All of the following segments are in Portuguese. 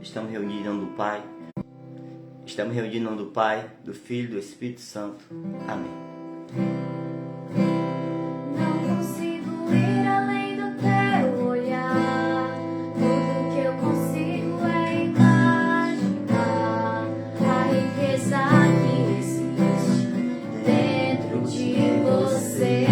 Estamos reunidos em nome do Pai. Estamos reunidos em nome do Pai, do Filho e do Espírito Santo. Amém. Não consigo ir além do teu olhar. Tudo que eu consigo é imaginar a riqueza que existe dentro de você.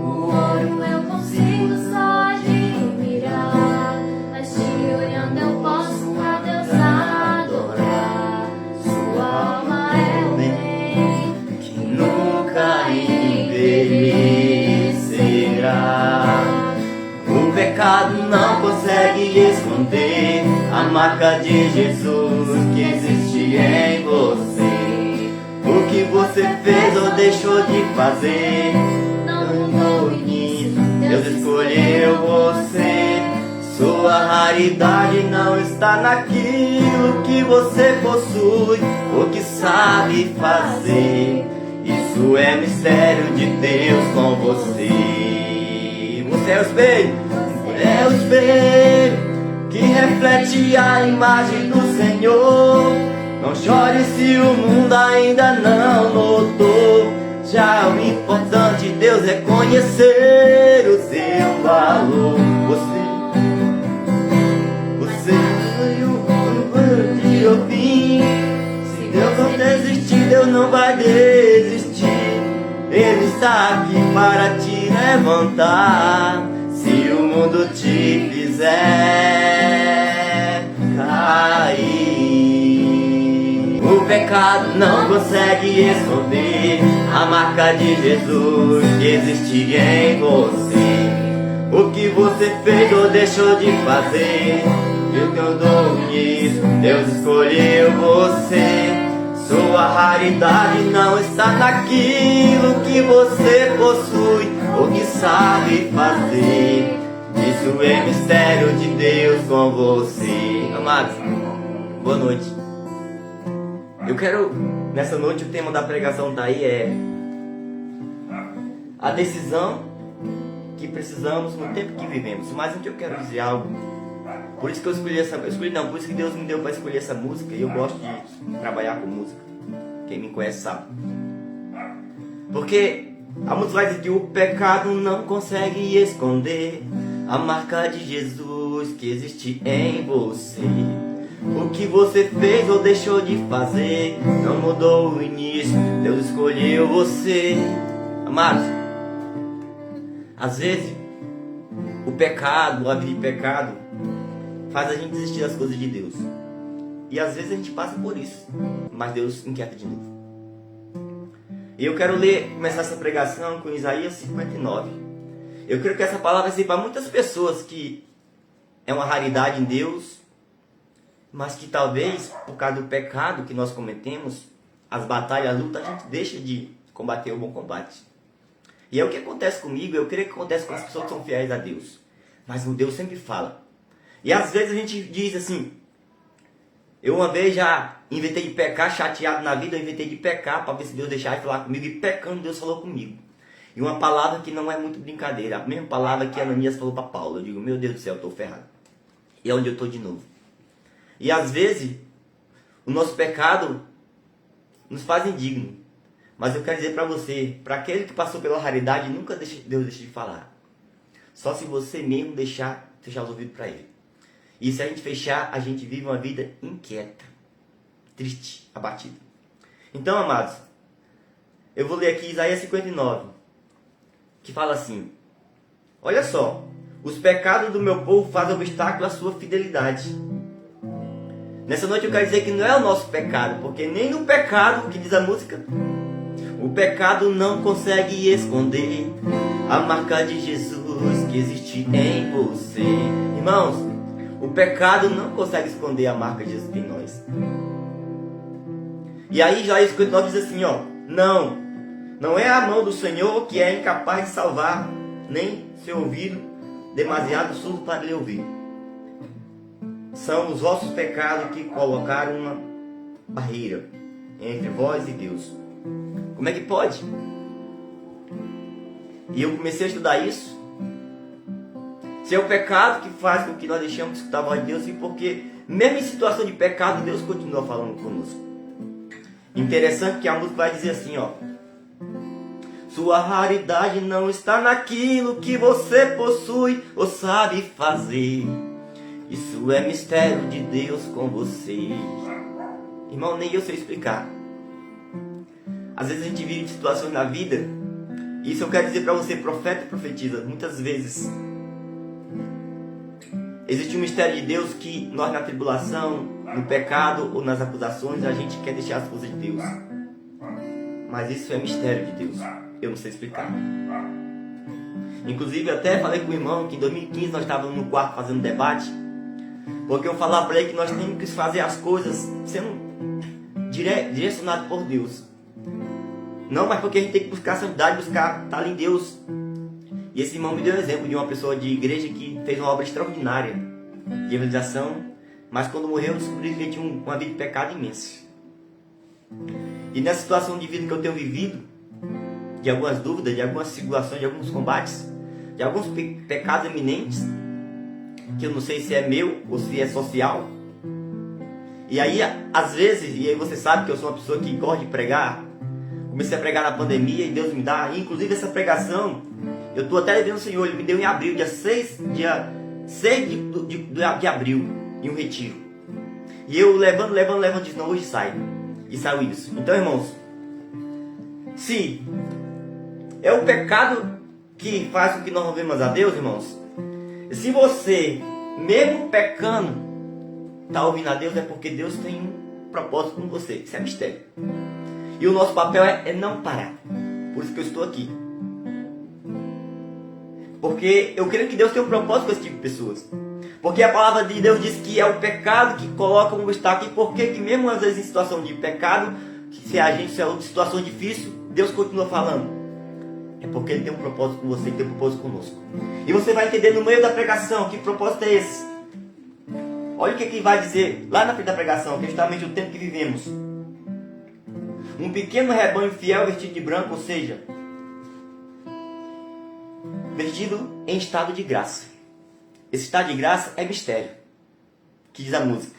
O ouro eu consigo só admirar, mas te olhando eu posso a Deus adorar. Sua alma é o bem Que nunca envelhecerá. O pecado não consegue esconder a marca de Jesus que existe em você. O que você fez ou deixou de fazer não mudou nisso. Deus escolheu você. Sua raridade não está naquilo que você possui ou que sabe fazer. Isso é mistério de Deus com você. Você é o espelho, é o espelho que reflete a imagem do Senhor. Não chore se o mundo ainda não notou. Já o importante Deus é conhecer o seu valor. Você de ouvir. Se Deus não desistir, Deus não vai desistir. Ele está aqui para te levantar. Se o mundo te fizer cair, o pecado não consegue esconder a marca de Jesus que existe em você. O que você fez ou deixou de fazer, eu tenho dom nisso. Deus escolheu você. Sua raridade não está naquilo que você possui ou que sabe fazer. Isso é mistério de Deus com você. Amados, boa noite. Eu quero, nessa noite, o tema da pregação daí é a decisão que precisamos no tempo que vivemos. Mas antes eu quero dizer algo. Por isso que eu escolhi por isso que Deus me deu para escolher essa música. E eu gosto de trabalhar com música. Quem me conhece sabe. Porque a música vai dizer que o pecado não consegue esconder a marca de Jesus que existe em você. O que você fez ou deixou de fazer não mudou o início. Deus escolheu você. Amados, às vezes o pecado, a vida de pecado, faz a gente desistir das coisas de Deus. E às vezes a gente passa por isso, mas Deus inquieta de novo. E eu quero começar essa pregação com Isaías 59. Eu creio que essa palavra vai ser para muitas pessoas que é uma raridade em Deus, mas que talvez, por causa do pecado que nós cometemos, as batalhas, a luta, a gente deixa de combater o bom combate. E é o que acontece comigo, eu creio que acontece com as pessoas que são fiéis a Deus. Mas o Deus sempre fala. E às vezes a gente diz assim, eu uma vez já inventei de pecar, chateado na vida, eu inventei de pecar para ver se Deus deixar de falar comigo. E pecando, Deus falou comigo. E uma palavra que não é muito brincadeira, a mesma palavra que Ananias falou para Paulo. Eu digo, meu Deus do céu, eu estou ferrado. E é onde eu estou de novo. E às vezes, o nosso pecado nos faz indigno. Mas eu quero dizer para você, para aquele que passou pela raridade, nunca Deus deixa de falar. Só se você mesmo fechar os ouvidos para Ele. E se a gente fechar, a gente vive uma vida inquieta, triste, abatida. Então, amados, eu vou ler aqui Isaías 59, que fala assim, olha só, os pecados do meu povo fazem obstáculo à sua fidelidade. Nessa noite eu quero dizer que não é o nosso pecado, porque nem no pecado, que diz a música, o pecado não consegue esconder a marca de Jesus que existe em você. Irmãos, o pecado não consegue esconder a marca de Jesus em nós. E aí Isaías 59 diz assim, ó, não é a mão do Senhor que é incapaz de salvar, nem seu ouvido demasiado surdo para lhe ouvir. São os vossos pecados que colocaram uma barreira entre vós e Deus. Como é que pode? E eu comecei a estudar isso. Se é o pecado que faz com que nós deixemos de escutar a voz de Deus, e porque mesmo em situação de pecado, Deus continua falando conosco. Interessante que a música vai dizer assim, ó: sua raridade não está naquilo que você possui ou sabe fazer. Isso é mistério de Deus com você. Irmão, nem eu sei explicar. Às vezes a gente vive situações na vida, e isso eu quero dizer para você, profeta e profetiza, muitas vezes existe um mistério de Deus que nós na tribulação, no pecado ou nas acusações, a gente quer deixar as coisas de Deus. Mas isso é mistério de Deus. Eu não sei explicar. Inclusive, até falei com o irmão que em 2015 nós estávamos no quarto fazendo debate, porque eu falava para ele que nós temos que fazer as coisas sendo direcionado por Deus. Não, mas porque a gente tem que buscar a santidade, buscar estar em Deus. E esse irmão me deu um exemplo de uma pessoa de igreja que fez uma obra extraordinária de evangelização, mas quando morreu eu descobri que ele tinha uma vida de pecado imensa. E nessa situação de vida que eu tenho vivido, de algumas dúvidas, de algumas tribulações, de alguns combates, de alguns pecados eminentes, que eu não sei se é meu ou se é social. E aí, às vezes, e aí você sabe que eu sou uma pessoa que gosta de pregar. Comecei a pregar na pandemia e Deus me dá, inclusive essa pregação, eu estou até devendo ao Senhor, Ele me deu em abril, dia 6 de abril, em um retiro. E eu levando, disse, não, hoje sai. E saiu isso. Então, irmãos, se é o pecado que faz com que nós não vemos a Deus, irmãos, se você, mesmo pecando, está ouvindo a Deus, é porque Deus tem um propósito com você. Isso é mistério. E o nosso papel é não parar. Por isso que eu estou aqui. Porque eu creio que Deus tem um propósito com esse tipo de pessoas. Porque a palavra de Deus diz que é o pecado que coloca um obstáculo. E por que mesmo às vezes em situação de pecado, se a gente é uma situação difícil, Deus continua falando? É porque Ele tem um propósito com você, Ele tem um propósito conosco. E você vai entender no meio da pregação que propósito é esse. Olha o que Ele vai dizer lá na frente da pregação, que é justamente o tempo que vivemos. Um pequeno rebanho fiel vestido de branco, ou seja, vestido em estado de graça. Esse estado de graça é mistério, que diz a música.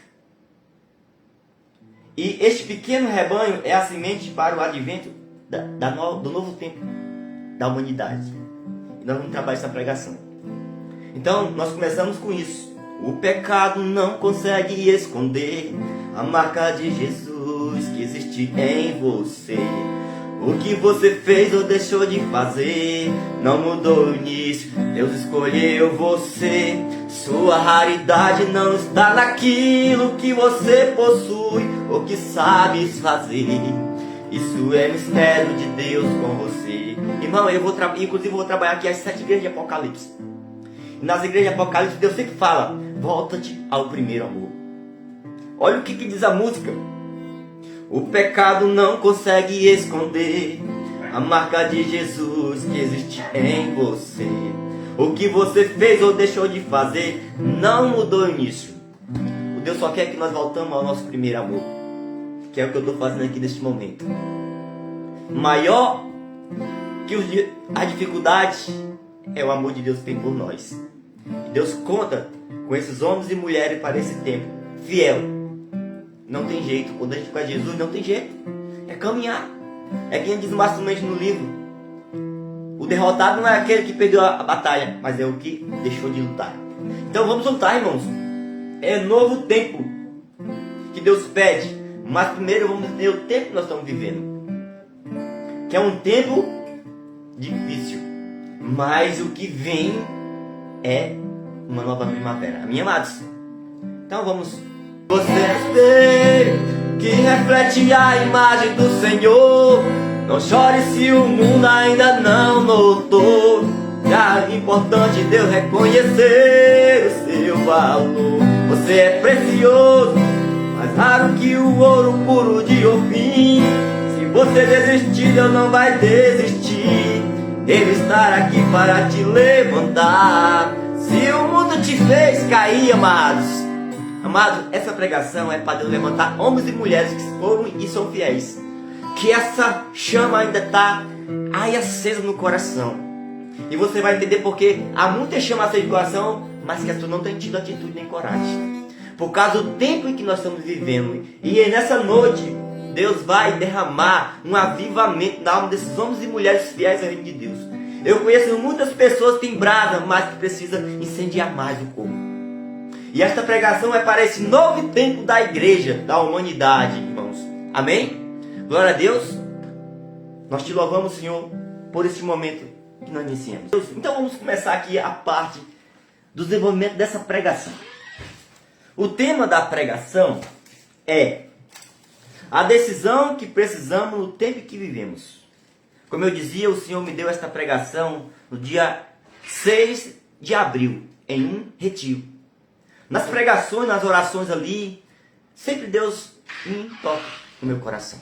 E este pequeno rebanho é a semente para o advento do novo tempo da humanidade. E nós vamos trabalhar essa pregação. Então, nós começamos com isso. O pecado não consegue esconder a marca de Jesus que existe em você. O que você fez ou deixou de fazer não mudou o início. Deus escolheu você. Sua raridade não está naquilo que você possui ou que sabes fazer. Isso é mistério de Deus com você. Irmão, eu vou trabalhar aqui as 7 igrejas de Apocalipse. E nas igrejas de Apocalipse, Deus sempre fala: volta-te ao primeiro amor. Olha o que diz a música. O pecado não consegue esconder a marca de Jesus que existe em você. O que você fez ou deixou de fazer não mudou o início. O Deus só quer que nós voltamos ao nosso primeiro amor, que é o que eu estou fazendo aqui neste momento. Maior que as dificuldades é o amor de Deus que tem por nós. E Deus conta com esses homens e mulheres para esse tempo fiel. Não tem jeito. Quando a gente faz Jesus, não tem jeito. É caminhar. É quem diz mais ou menos no livro. O derrotado não é aquele que perdeu a batalha, mas é o que deixou de lutar. Então vamos lutar, irmãos. É novo tempo que Deus pede. Mas primeiro vamos ver o tempo que nós estamos vivendo. Que é um tempo difícil. Mas o que vem é uma nova primavera. Amém, amados? Então vamos. Você é espelho que reflete a imagem do Senhor. Não chore se o mundo ainda não notou. Já é importante Deus reconhecer o seu valor. Você é precioso, mais raro que o ouro puro de Ofim. Se você desistir, Deus não vai desistir. Ele estará aqui para te levantar. Se o mundo te fez cair, amados, essa pregação é para Deus levantar homens e mulheres que foram e são fiéis. Que essa chama ainda está acesa no coração. E você vai entender porque há muitas chamadas de coração, mas que as pessoas não têm tido atitude nem coragem. Por causa do tempo em que nós estamos vivendo. E nessa noite, Deus vai derramar um avivamento na alma desses homens e mulheres fiéis ao reino de Deus. Eu conheço muitas pessoas que têm brasa, mas que precisam incendiar mais o corpo. E esta pregação é para esse novo tempo da igreja, da humanidade, irmãos. Amém? Glória a Deus. Nós te louvamos, Senhor, por este momento que nós iniciamos. Então vamos começar aqui a parte do desenvolvimento dessa pregação. O tema da pregação é a decisão que precisamos no tempo que vivemos. Como eu dizia, o Senhor me deu esta pregação no dia 6 de abril, em um retiro. Nas pregações, nas orações ali, sempre Deus me toca no meu coração.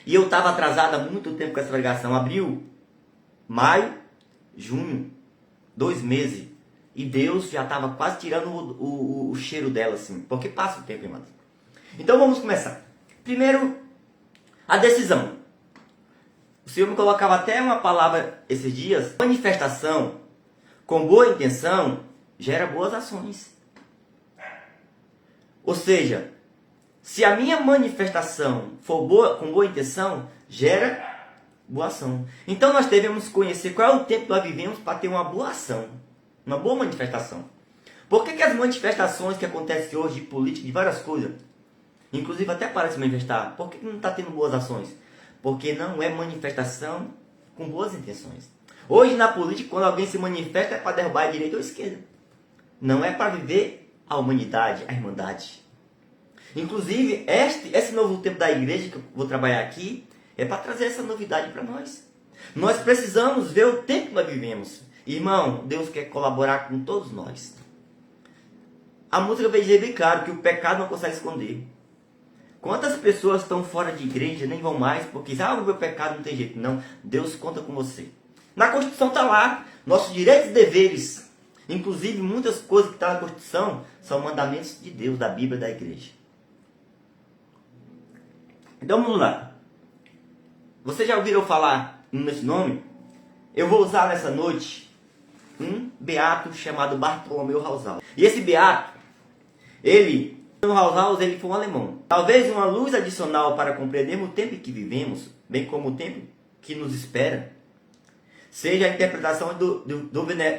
E eu estava atrasado há muito tempo com essa pregação. Abril, maio, junho, 2 meses. E Deus já estava quase tirando o cheiro dela, assim. Porque passa o tempo, irmão. Então vamos começar. Primeiro, a decisão. O Senhor me colocava até uma palavra esses dias. Manifestação com boa intenção gera boas ações. Ou seja, se a minha manifestação for boa, com boa intenção, gera boa ação. Então nós devemos conhecer qual é o tempo que nós vivemos para ter uma boa ação. Uma boa manifestação. Por que as manifestações que acontecem hoje de política, de várias coisas, inclusive até para se manifestar, por que não está tendo boas ações? Porque não é manifestação com boas intenções. Hoje na política, quando alguém se manifesta, é para derrubar a direita ou a esquerda. Não é para viver a humanidade, a irmandade. Inclusive, esse novo tempo da igreja, que eu vou trabalhar aqui, é para trazer essa novidade para nós. Nós precisamos ver o tempo que nós vivemos. Irmão, Deus quer colaborar com todos nós. A música veio dizer bem claro que o pecado não consegue esconder. Quantas pessoas estão fora de igreja, nem vão mais, porque o meu pecado não tem jeito. Não, Deus conta com você. Na Constituição está lá, nossos direitos e deveres. Inclusive, muitas coisas que estão na Constituição são mandamentos de Deus, da Bíblia, da igreja. Então vamos lá. Vocês já ouviram falar nesse nome? Eu vou usar nessa noite um beato chamado Bartolomeu Rausal. E esse beato, ele foi um alemão. Talvez uma luz adicional para compreendermos o tempo em que vivemos, bem como o tempo que nos espera, seja a interpretação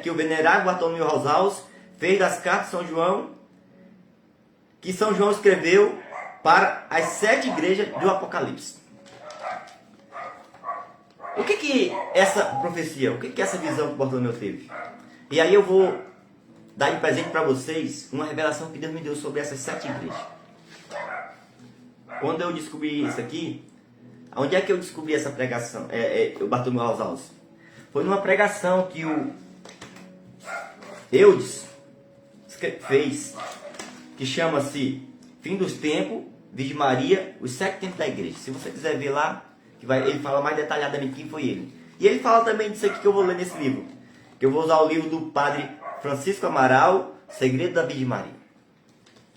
que o venerável Bartolomeu Rausal fez das cartas de São João, que São João escreveu para as 7 igrejas do Apocalipse. O que essa profecia, o que essa visão que Bartolomeu teve? E aí eu vou dar de presente para vocês uma revelação que Deus me deu sobre essas 7 igrejas. Quando eu descobri isso aqui, onde é que eu descobri essa pregação? O Bartolomeu Rausal? Foi numa pregação que o Eudes fez, que chama-se Fim dos Tempos, Virgem Maria, os 7 tempos da igreja. Se você quiser ver lá, ele fala mais detalhadamente quem foi ele. E ele fala também disso aqui que eu vou ler nesse livro. Que eu vou usar o livro do padre Francisco Amaral, Segredo da Virgem Maria.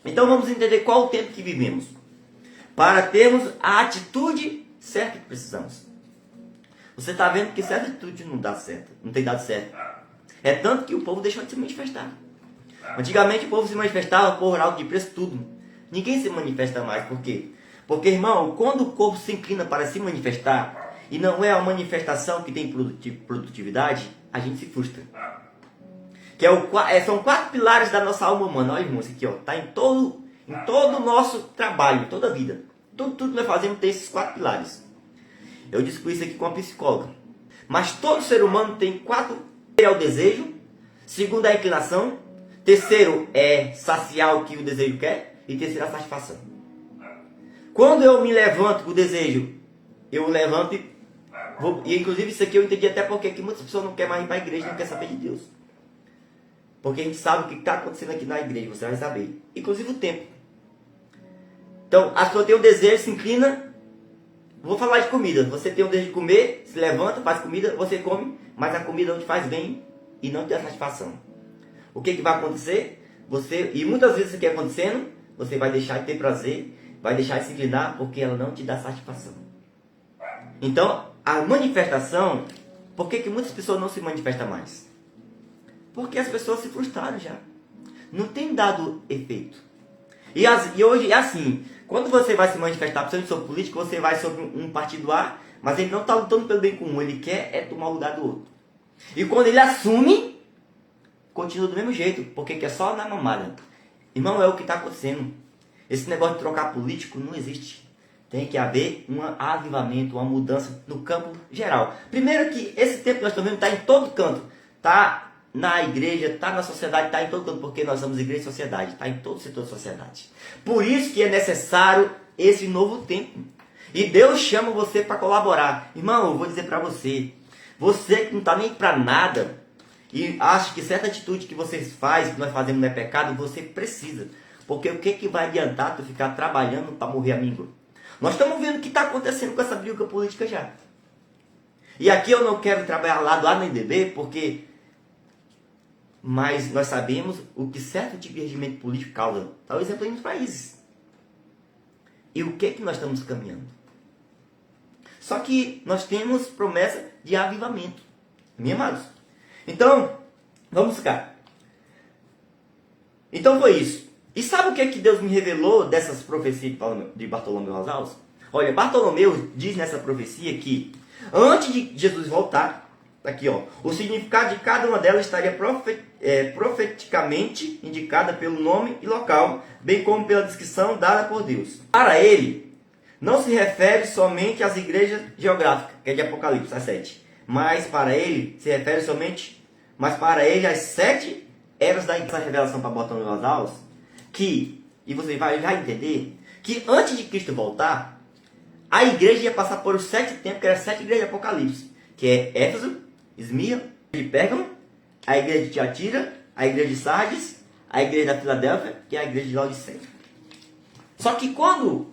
Então vamos entender qual o tempo que vivemos. Para termos a atitude certa que precisamos. Você está vendo que essa atitude não dá certo. Não tem dado certo. É tanto que o povo deixou de se manifestar. Antigamente o povo se manifestava por alto de preço, tudo. Ninguém se manifesta mais. Por quê? Porque, irmão, quando o corpo se inclina para se manifestar, e não é uma manifestação que tem produtividade, a gente se frustra. São 4 pilares da nossa alma humana. Olha, irmão, isso aqui, ó, tá em todo o nosso trabalho, toda a vida. Tudo que nós fazemos tem esses 4 pilares. Eu descobri isso aqui com uma psicóloga. Mas todo ser humano tem 4. É o desejo. Segundo, é a inclinação. Terceiro, é saciar o que o desejo quer. E terceiro, a satisfação. Quando eu me levanto com o desejo, eu levanto e vou. E inclusive isso aqui eu entendi até porque que muitas pessoas não querem mais ir para a igreja, não querem saber de Deus. Porque a gente sabe o que está acontecendo aqui na igreja, você vai saber. Inclusive o tempo. Então, a pessoa tem o desejo, se inclina. Vou falar de comida. Você tem o desejo de comer, se levanta, faz comida, você come, mas a comida não te faz bem e não te dá satisfação. O que vai acontecer? E muitas vezes isso aqui acontecendo, você vai deixar de ter prazer, vai deixar de se inclinar porque ela não te dá satisfação. Então, a manifestação Por que muitas pessoas não se manifestam mais? Porque as pessoas se frustraram já. Não tem dado efeito. E hoje é assim, quando você vai se manifestar, principalmente sobre política, você vai sobre um partido A, mas ele não está lutando pelo bem comum, ele quer tomar o lugar do outro. E quando ele assume, continua do mesmo jeito, porque quer só na mamada. Irmão, é o que está acontecendo. Esse negócio de trocar político não existe. Tem que haver um avivamento, uma mudança no campo geral. Primeiro que esse tempo que nós estamos vendo está em todo canto. Está na igreja, está na sociedade, está em todo canto, porque nós somos igreja e sociedade. Está em todo setor da sociedade. Por isso que é necessário esse novo tempo. E Deus chama você para colaborar. Irmão, eu vou dizer para você. Você que não está nem para nada e acha que certa atitude que você faz, que nós fazemos não é pecado, você precisa. Porque o que vai adiantar tu ficar trabalhando para morrer amigo? Nós estamos vendo o que está acontecendo com essa briga política já. E aqui eu não quero trabalhar lado A nem B, porque... Mas nós sabemos o que certo tipo de regimento político causa. Dá um exemplo aí nos países. E o que nós estamos caminhando? Só que nós temos promessa de avivamento. Meus amados. Então, vamos ficar. Então foi isso. E sabe o que Deus me revelou dessas profecias de Bartolomeu Rosales? Olha, Bartolomeu diz nessa profecia que antes de Jesus voltar, aqui ó, o significado de cada uma delas estaria profeticamente indicada pelo nome e local, bem como pela descrição dada por Deus. Para ele, não se refere somente às igrejas geográficas, que é de Apocalipse, as 7. Mas para ele, se refere somente, mas para ele as 7 eras da igreja. Essa revelação para Bartolomeu Rosales, que, e você vai já entender, que antes de Cristo voltar, a igreja ia passar por os 7 tempos, que eram as 7 igrejas de Apocalipse, que é Éfeso, Esmirna, de Pérgamo, a igreja de Tiatira, a igreja de Sardes, a igreja da Filadélfia, que é a igreja de Laodiceia. Só que quando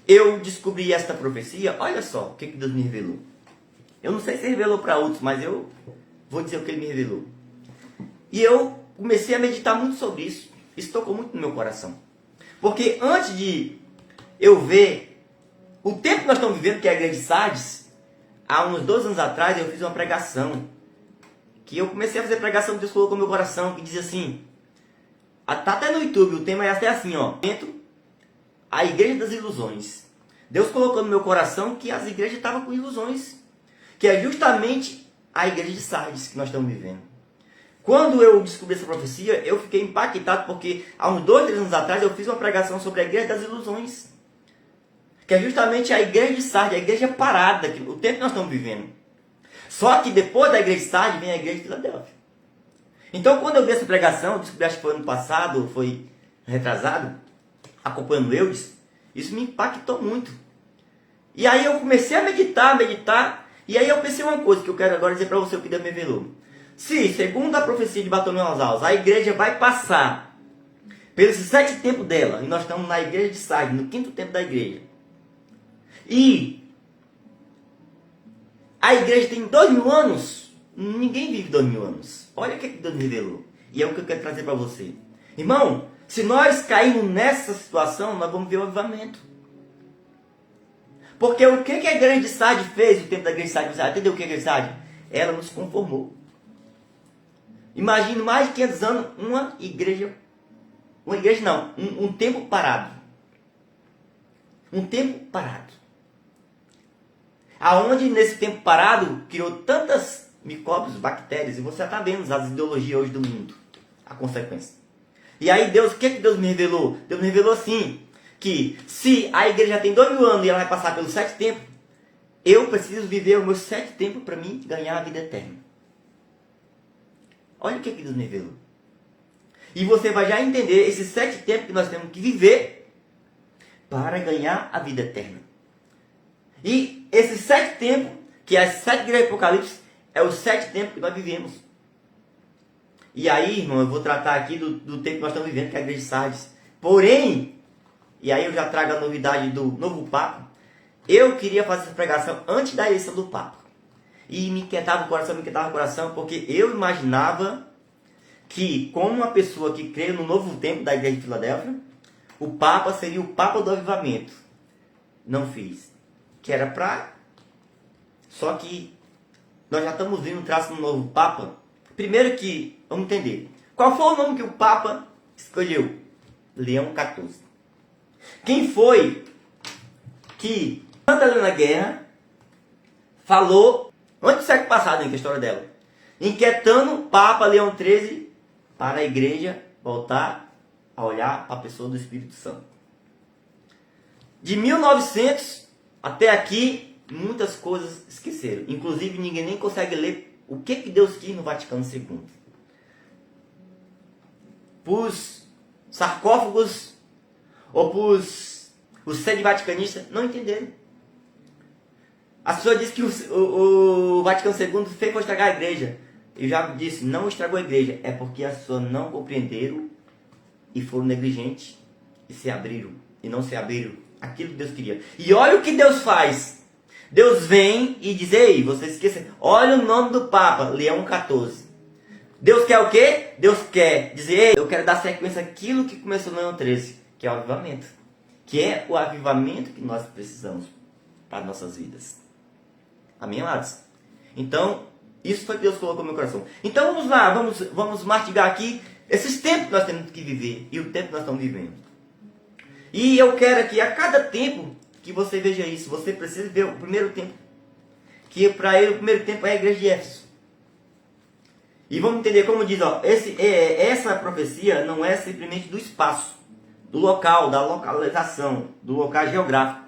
eu descobri esta profecia, olha só o que Deus me revelou. Eu não sei se revelou para outros, mas eu vou dizer o que ele me revelou. E eu comecei a meditar muito sobre isso. Isso tocou muito no meu coração. Porque antes de eu ver o tempo que nós estamos vivendo, que é a igreja de Sardes, há uns 2 anos atrás eu fiz uma pregação. Que eu comecei a fazer pregação que Deus colocou no meu coração, que diz assim, tá até no YouTube, o tema é até assim, ó. A igreja das ilusões. Deus colocou no meu coração que as igrejas estavam com ilusões. Que é justamente a igreja de Sardes que nós estamos vivendo. Quando eu descobri essa profecia, eu fiquei impactado, porque há uns 2, 3 anos atrás eu fiz uma pregação sobre a igreja das ilusões. Que é justamente a igreja de Sardes, a igreja parada, o tempo que nós estamos vivendo. Só que depois da igreja de Sardes vem a igreja de Filadélfia. Então quando eu vi essa pregação, eu descobri, acho que foi ano passado, foi retrasado, acompanhando Eudes, isso me impactou muito. E aí eu comecei a meditar, e aí eu pensei uma coisa que eu quero agora dizer para você o que Deus me revelou. Se, segundo a profecia de Bartolomeu Rosales, a igreja vai passar pelos 7 tempos dela, e nós estamos na igreja de Sardes, no 5º tempo da igreja, e a igreja tem 2000 anos, ninguém vive 2000 anos. Olha o que Deus me revelou. E é o que eu quero trazer para você. Irmão, se nós cairmos nessa situação, nós vamos ver o avivamento. Porque o que a igreja de Sardes fez no tempo da igreja de Sardes? Entendeu o que a igreja de Sardes? Ela nos conformou. Imagine mais de 500 anos um tempo parado. Um tempo parado. Aonde nesse tempo parado criou tantas micróbios, bactérias, e você está vendo as ideologias hoje do mundo, a consequência. E aí Deus, o que Deus me revelou? Deus me revelou assim, que se a igreja já tem 2000 anos e ela vai passar pelos 7 tempos, eu preciso viver os meus 7 tempos para mim ganhar a vida eterna. Olha o que Deus me revelou. E você vai já entender esses 7 tempos que nós temos que viver para ganhar a vida eterna. E esses 7 tempos, que é as 7 igrejas de Apocalipse, é os 7 tempos que nós vivemos. E aí, irmão, eu vou tratar aqui do tempo que nós estamos vivendo, que é a igreja de Sardes. Porém, e aí eu já trago a novidade do novo Papa, eu queria fazer essa pregação antes da eleição do Papa. E me inquietava o coração, porque eu imaginava que, como uma pessoa que crê no novo tempo da igreja de Filadélfia, o Papa seria o Papa do avivamento. Não fiz. Que era para... Só que nós já estamos vendo um traço do novo Papa. Primeiro que, vamos entender, qual foi o nome que o Papa escolheu? Leão XIV. Quem foi que, quando ela na guerra, falou, antes do século passado, que é a história dela, inquietando o Papa Leão XIII para a igreja voltar a olhar para a pessoa do Espírito Santo. De 1900 até aqui, muitas coisas esqueceram. Inclusive, ninguém nem consegue ler o que Deus quis no Vaticano II. Para os sarcófagos ou para os sede vaticanistas, não entenderam. A pessoa disse que o Vaticano II fez para estragar a igreja. Eu já disse, não estragou a igreja. É porque as pessoas não compreenderam e foram negligentes e se abriram. E não se abriram aquilo que Deus queria. E olha o que Deus faz. Deus vem e diz, ei, vocês esquecem. Olha o nome do Papa, Leão XIV. Deus quer o quê? Deus quer dizer, ei, eu quero dar sequência àquilo que começou no Leão XIII, que é o avivamento. Que é o avivamento que nós precisamos para nossas vidas. Amém, amados? Então, isso foi que Deus colocou no meu coração. Então vamos lá, vamos mastigar aqui esses tempos que nós temos que viver e o tempo que nós estamos vivendo. E eu quero que a cada tempo que você veja isso, você precisa ver o primeiro tempo. Que para ele o primeiro tempo é a igreja de Éfeso. E vamos entender como diz, ó, essa profecia não é simplesmente do espaço, do local, da localização, do local geográfico,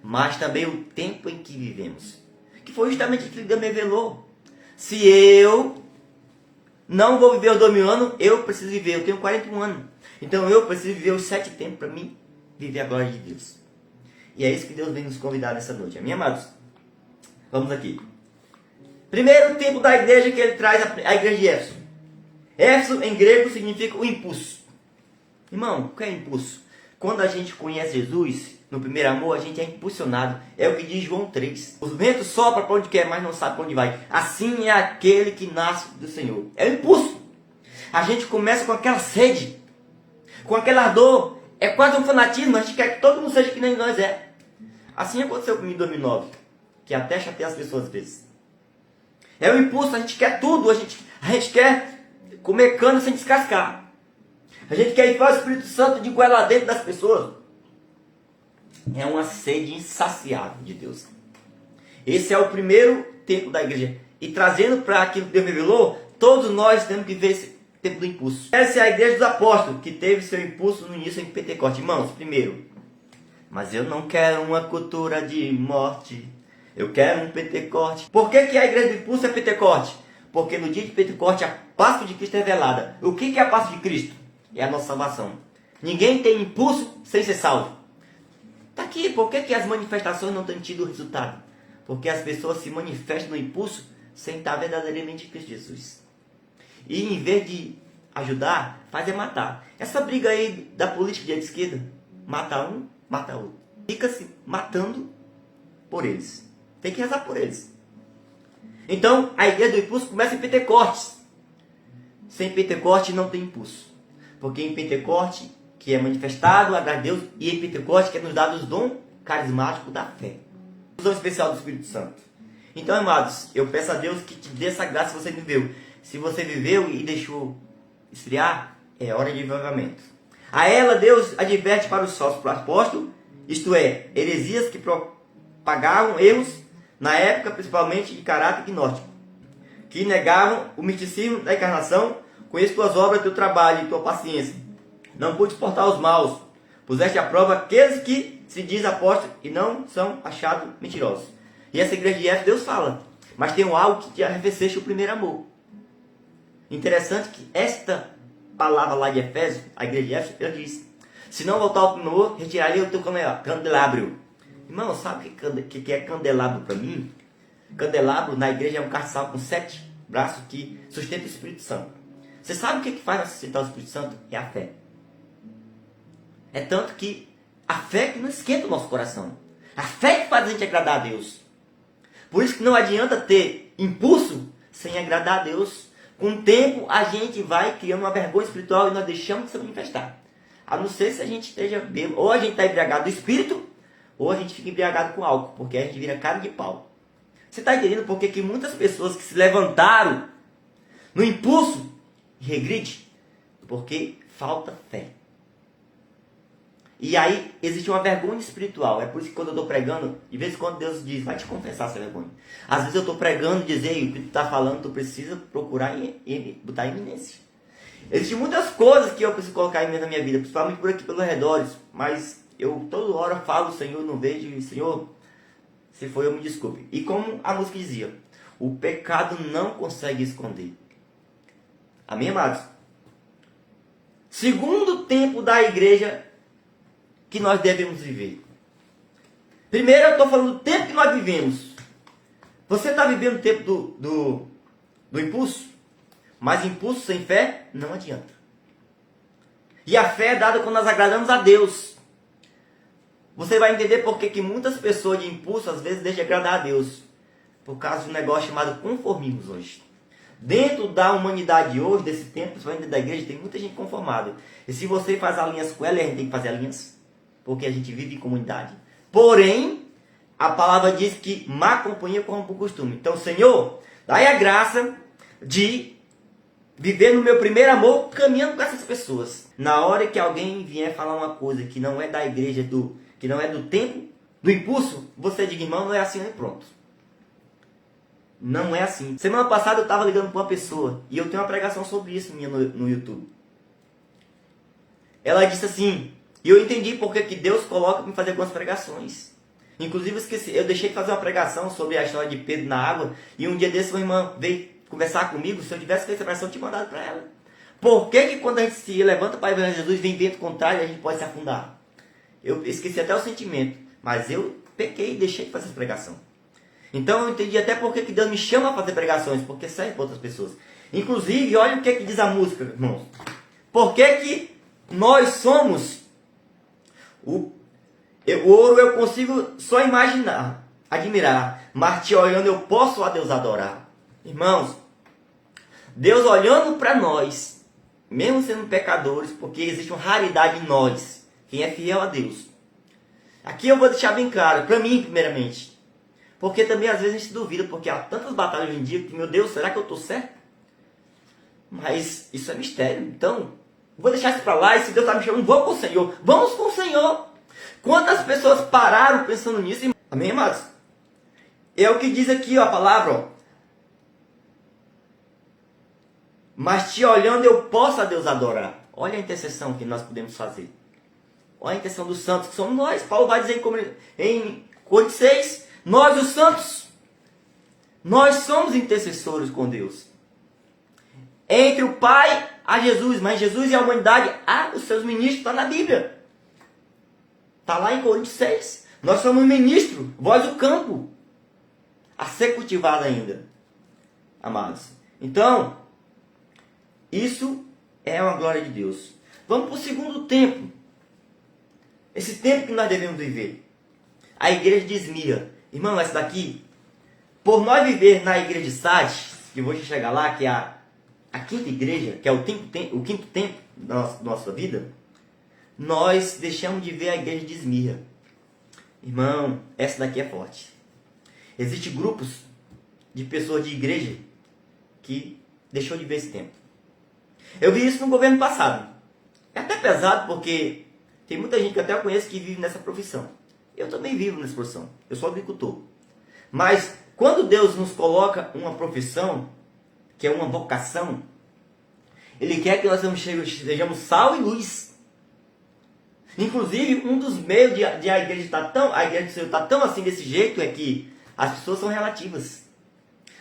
mas também o tempo em que vivemos. Que foi justamente aquilo que Deus me revelou. Se eu não vou viver os 2000 anos, eu preciso viver. Eu tenho 41 anos. Então eu preciso viver os 7 tempos para mim viver a glória de Deus. E é isso que Deus vem nos convidar nessa noite. Amém, amados? Vamos aqui. Primeiro tempo da igreja que ele traz a igreja de Éfeso. Éfeso em grego significa o impulso. Irmão, o que é impulso? Quando a gente conhece Jesus, no primeiro amor, a gente é impulsionado. É o que diz João 3. Os ventos sopram para onde quer, mas não sabe para onde vai. Assim é aquele que nasce do Senhor. É o impulso. A gente começa com aquela sede, com aquele ardor. É quase um fanatismo. A gente quer que todo mundo seja que nem nós é. Assim aconteceu comigo em 2009. Que até chateia as pessoas às vezes. É o impulso. A gente quer tudo. A gente quer comer cana sem descascar. A gente quer ir para o Espírito Santo de goela dentro das pessoas. É uma sede insaciável de Deus. Esse é o primeiro tempo da igreja. E trazendo para aquilo que Deus revelou, todos nós temos que ver esse tempo do impulso. Essa é a igreja dos apóstolos, que teve seu impulso no início em Pentecostes. Irmãos, primeiro, mas eu não quero uma cultura de morte. Eu quero um Pentecoste. Por que a igreja do impulso é Pentecoste? Porque no dia de Pentecoste a Páscoa de Cristo é revelada. O que é a Páscoa de Cristo? É a nossa salvação. Ninguém tem impulso sem ser salvo. Está aqui, por que as manifestações não têm tido resultado? Porque as pessoas se manifestam no impulso sem estar verdadeiramente em Cristo Jesus. E em vez de ajudar, faz é matar. Essa briga aí da política de esquerda, mata um, mata outro. Fica se matando por eles. Tem que rezar por eles. Então, a igreja do impulso começa em Pentecostes. Sem Pentecostes não tem impulso. Porque em Pentecostes, que é manifestado a graça de Deus, e em Pentecostes, que é nos dado os dons carismáticos da fé. O dom especial do Espírito Santo. Então, amados, eu peço a Deus que te dê essa graça se você viveu. Se você viveu e deixou esfriar, é hora de avivamento. A ela, Deus adverte para os falsos apóstolos, isto é, heresias que propagavam erros, na época principalmente de caráter gnóstico, que negavam o misticismo da encarnação. Conheço tuas obras, teu trabalho e tua paciência. Não pude suportar os maus. Puseste à prova aqueles que se diz apóstolos e não são achados mentirosos. E essa igreja de Éfeso, Deus fala. Mas tem algo que te arrefeceste o primeiro amor. Interessante que esta palavra lá de Efésios, a igreja de Éfeso, ela diz: se não voltar ao primeiro amor, retirarei o teu candelabro. Irmão, sabe o que é candelabro para mim? Candelabro na igreja é um castiçal com 7 braços que sustenta o Espírito Santo. Você sabe o que faz nós sustentar o Espírito Santo? É a fé. É tanto que a fé que não esquenta o nosso coração. A fé que faz a gente agradar a Deus. Por isso que não adianta ter impulso sem agradar a Deus. Com o tempo a gente vai criando uma vergonha espiritual e nós deixamos de se manifestar. A não ser se a gente esteja bêbado. Ou a gente está embriagado do Espírito, ou a gente fica embriagado com álcool. Porque a gente vira cara de pau. Você está entendendo por que muitas pessoas que se levantaram no impulso regride? Porque falta fé. E aí existe uma vergonha espiritual. É por isso que quando eu estou pregando, de vez em quando Deus diz, vai te confessar essa vergonha. Às vezes eu estou pregando e dizer, o que tu está falando, tu precisa procurar botar eminência. Existem muitas coisas que eu preciso colocar na minha vida, principalmente por aqui pelos arredores, mas eu toda hora falo, Senhor, não vejo, e Senhor, se for eu, me desculpe. E como a música dizia, o pecado não consegue esconder. Amém, amados? Segundo tempo da igreja que nós devemos viver. Primeiro eu estou falando do tempo que nós vivemos. Você está vivendo o tempo do impulso? Mas impulso sem fé não adianta. E a fé é dada quando nós agradamos a Deus. Você vai entender por que muitas pessoas de impulso às vezes deixam de agradar a Deus. Por causa de um negócio chamado conformismo hoje. Dentro da humanidade hoje, desse tempo, principalmente da igreja, tem muita gente conformada. E se você faz aliança com ela, a gente tem que fazer aliança. Porque a gente vive em comunidade. Porém, a palavra diz que má companhia corrompe o costume. Então, Senhor, dai a graça de viver no meu primeiro amor, caminhando com essas pessoas. Na hora que alguém vier falar uma coisa que não é da igreja, que não é do tempo, do impulso, você diga, irmão, não é assim, e pronto. Não é assim. Semana passada eu estava ligando para uma pessoa, e eu tenho uma pregação sobre isso minha no YouTube. Ela disse assim, e eu entendi porque que Deus coloca para me fazer algumas pregações. Inclusive eu deixei de fazer uma pregação sobre a história de Pedro na água, e um dia desse uma irmã veio conversar comigo, se eu tivesse feito essa pregação, eu tinha mandado para ela. Por que quando a gente se levanta para evangelizar Jesus, vem vento contrário e a gente pode se afundar? Eu esqueci até o sentimento, mas eu pequei e deixei de fazer essa pregação. Então eu entendi até por que Deus me chama a fazer pregações, porque serve para outras pessoas. Inclusive, olha o que diz a música, irmãos. Por que nós somos o ouro eu consigo só imaginar, admirar, mas te olhando eu posso a Deus adorar. Irmãos, Deus olhando para nós, mesmo sendo pecadores, porque existe uma raridade em nós, quem é fiel a Deus. Aqui eu vou deixar bem claro, para mim primeiramente, porque também às vezes a gente duvida, porque há tantas batalhas hoje em dia que, meu Deus, será que eu estou certo? Mas isso é mistério, então, vou deixar isso para lá, e se Deus está me chamando, vou com o Senhor, vamos com o Senhor. Quantas pessoas pararam pensando nisso? Amém, amados? É o que diz aqui ó, a palavra, ó. Mas te olhando eu posso a Deus adorar. Olha a intercessão que nós podemos fazer. Olha a intercessão dos santos, que somos nós. Paulo vai dizer em Coríntios 6, nós os santos, nós somos intercessores com Deus. Entre o Pai a Jesus, mas Jesus e a humanidade, os seus ministros, está na Bíblia. Está lá em Coríntios 6. Nós somos ministros, voz do campo, a ser cultivado ainda. Amados. Então, isso é uma glória de Deus. Vamos para o segundo tempo. Esse tempo que nós devemos viver. A igreja de Esmira. Irmão, essa daqui, por nós viver na igreja de Sardes, que eu vou chegar lá, que é a quinta igreja, que é o quinto tempo da nossa vida, nós deixamos de ver a igreja de Esmira. Irmão, essa daqui é forte. Existem grupos de pessoas de igreja que deixou de ver esse tempo. Eu vi isso no governo passado. É até pesado porque tem muita gente que até eu conheço que vive nessa profissão. Eu também vivo nessa profissão. Eu sou agricultor. Mas quando Deus nos coloca uma profissão, que é uma vocação, Ele quer que nós sejamos sal e luz. Inclusive, um dos meios de a igreja estar a igreja do Senhor estar tão assim desse jeito é que as pessoas são relativas.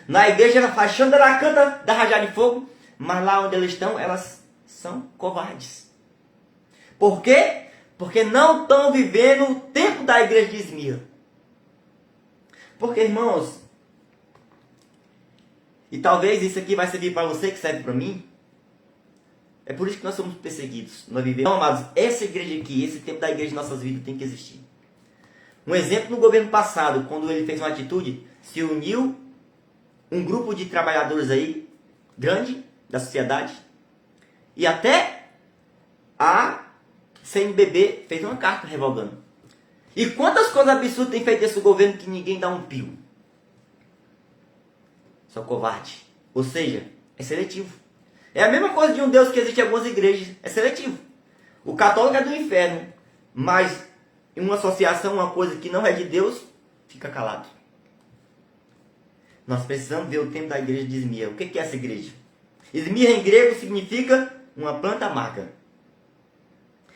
Na igreja, ela faz canta da rajada de fogo, mas lá onde elas estão, elas são covardes. Por quê? Porque não estão vivendo o tempo da igreja de Esmira. Porque, irmãos, e talvez isso aqui vai servir para você, que serve para mim. É por isso que nós somos perseguidos. Nós vivemos. Então, amados, essa igreja aqui, esse tempo da igreja de nossas vidas tem que existir. Um exemplo no governo passado, quando ele fez uma atitude, se uniu um grupo de trabalhadores aí, grande, da sociedade, e até a CNBB fez uma carta revogando. E quantas coisas absurdas tem feito esse governo que ninguém dá um pio? só covarde. Ou seja, é seletivo. É a mesma coisa de um Deus que existe em algumas igrejas. É seletivo. O católico é do inferno, mas em uma associação, uma coisa que não é de Deus, fica calado. Nós precisamos ver o tempo da igreja de Esmirna. O que é essa igreja? Esmirna em grego significa uma planta amarga.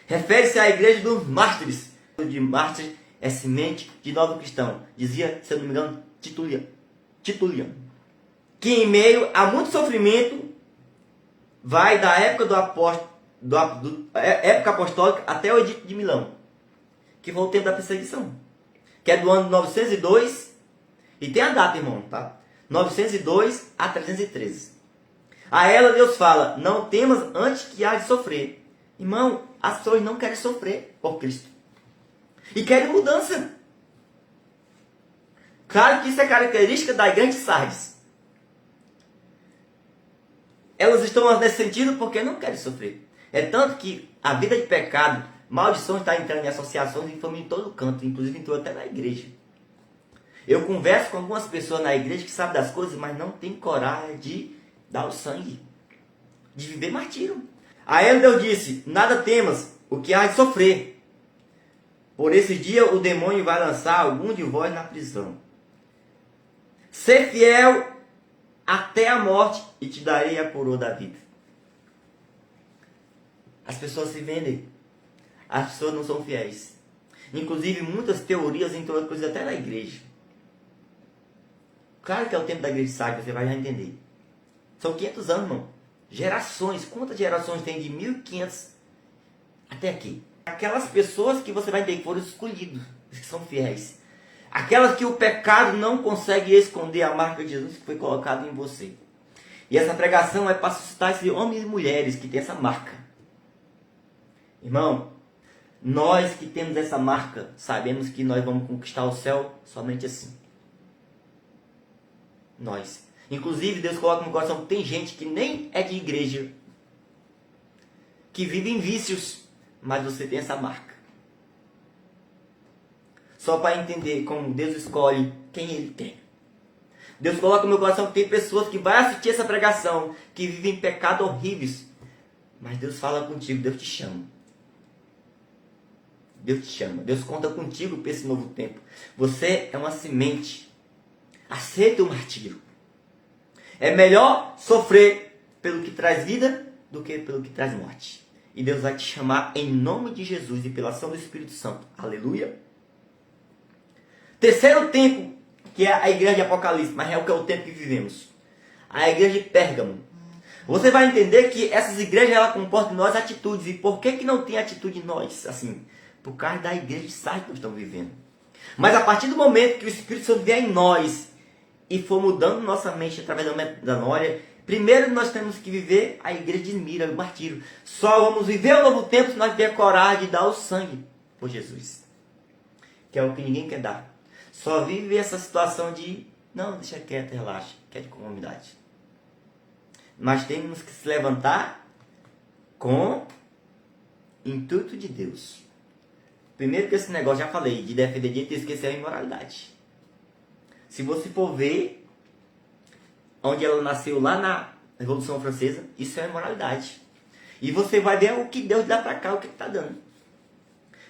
Refere-se à igreja dos mártires. De mártires é semente de novo cristão. Dizia, se eu não me engano, Tituliano. Que em meio a muito sofrimento, vai da época do apóstolo, época apostólica até o Edito de Milão, que foi o tempo da perseguição, que é do ano 902, e tem a data, irmão, tá? 902 a 313. A ela Deus fala, não temas antes que há de sofrer. Irmão, as pessoas não querem sofrer por Cristo. E querem mudança. Claro que isso é característica da igreja de Sardes. Elas estão nesse sentido porque não querem sofrer. É tanto que a vida de pecado, maldição está entrando em associações e família em todo canto, inclusive entrou até na igreja. Eu converso com algumas pessoas na igreja que sabem das coisas, mas não tem coragem de dar o sangue, de viver martírio. A ela Deus disse, nada temas, o que há de sofrer. Por esse dia o demônio vai lançar algum de vós na prisão. Ser fiel até a morte e te darei a coroa da vida. As pessoas se vendem. As pessoas não são fiéis. Inclusive muitas teorias introduzem até na igreja. Claro que é o tempo da igreja de Sardes, você vai já entender. São 500 anos, irmão. Gerações. Quantas gerações tem de 1500 até aqui? Aquelas pessoas que você vai ver que foram escolhidos, que são fiéis. Aquelas que o pecado não consegue esconder a marca de Jesus que foi colocada em você. E essa pregação é para suscitar esses homens e mulheres que têm essa marca. Irmão, nós que temos essa marca, sabemos que nós vamos conquistar o céu somente assim. Nós. Inclusive, Deus coloca no coração, tem gente que nem é de igreja, que vive em vícios, mas você tem essa marca. Só para entender como Deus escolhe quem Ele tem. Deus coloca no meu coração que tem pessoas que vão assistir essa pregação, que vivem em pecados horríveis, mas Deus fala contigo, Deus te chama. Deus te chama, Deus conta contigo para esse novo tempo. Você é uma semente. Aceita o martírio. É melhor sofrer pelo que traz vida do que pelo que traz morte. E Deus vai te chamar em nome de Jesus e pela ação do Espírito Santo. Aleluia. Terceiro tempo, que é a igreja de Apocalipse, mas é o que é o tempo que vivemos. A igreja de Pérgamo. Você vai entender que essas igrejas ela comportam em nós atitudes. E por que não tem atitude em nós? Assim, por causa da igreja de Sardes que nós estamos vivendo. Mas a partir do momento que o Espírito Santo vier em nós e for mudando nossa mente através da metanoia, primeiro nós temos que viver a igreja de Esmirna, o martírio. Só vamos viver o novo tempo se nós tiver coragem de dar o sangue por Jesus. Que é o que ninguém quer dar. Só vive essa situação de, não, deixa quieto, relaxa, que é de comunidade. Mas temos que se levantar com intuito de Deus. Primeiro que esse negócio, já falei, de defender direito e esquecer a imoralidade. Se você for ver onde ela nasceu lá na Revolução Francesa, isso é imoralidade. E você vai ver o que Deus dá pra cá, o que está dando.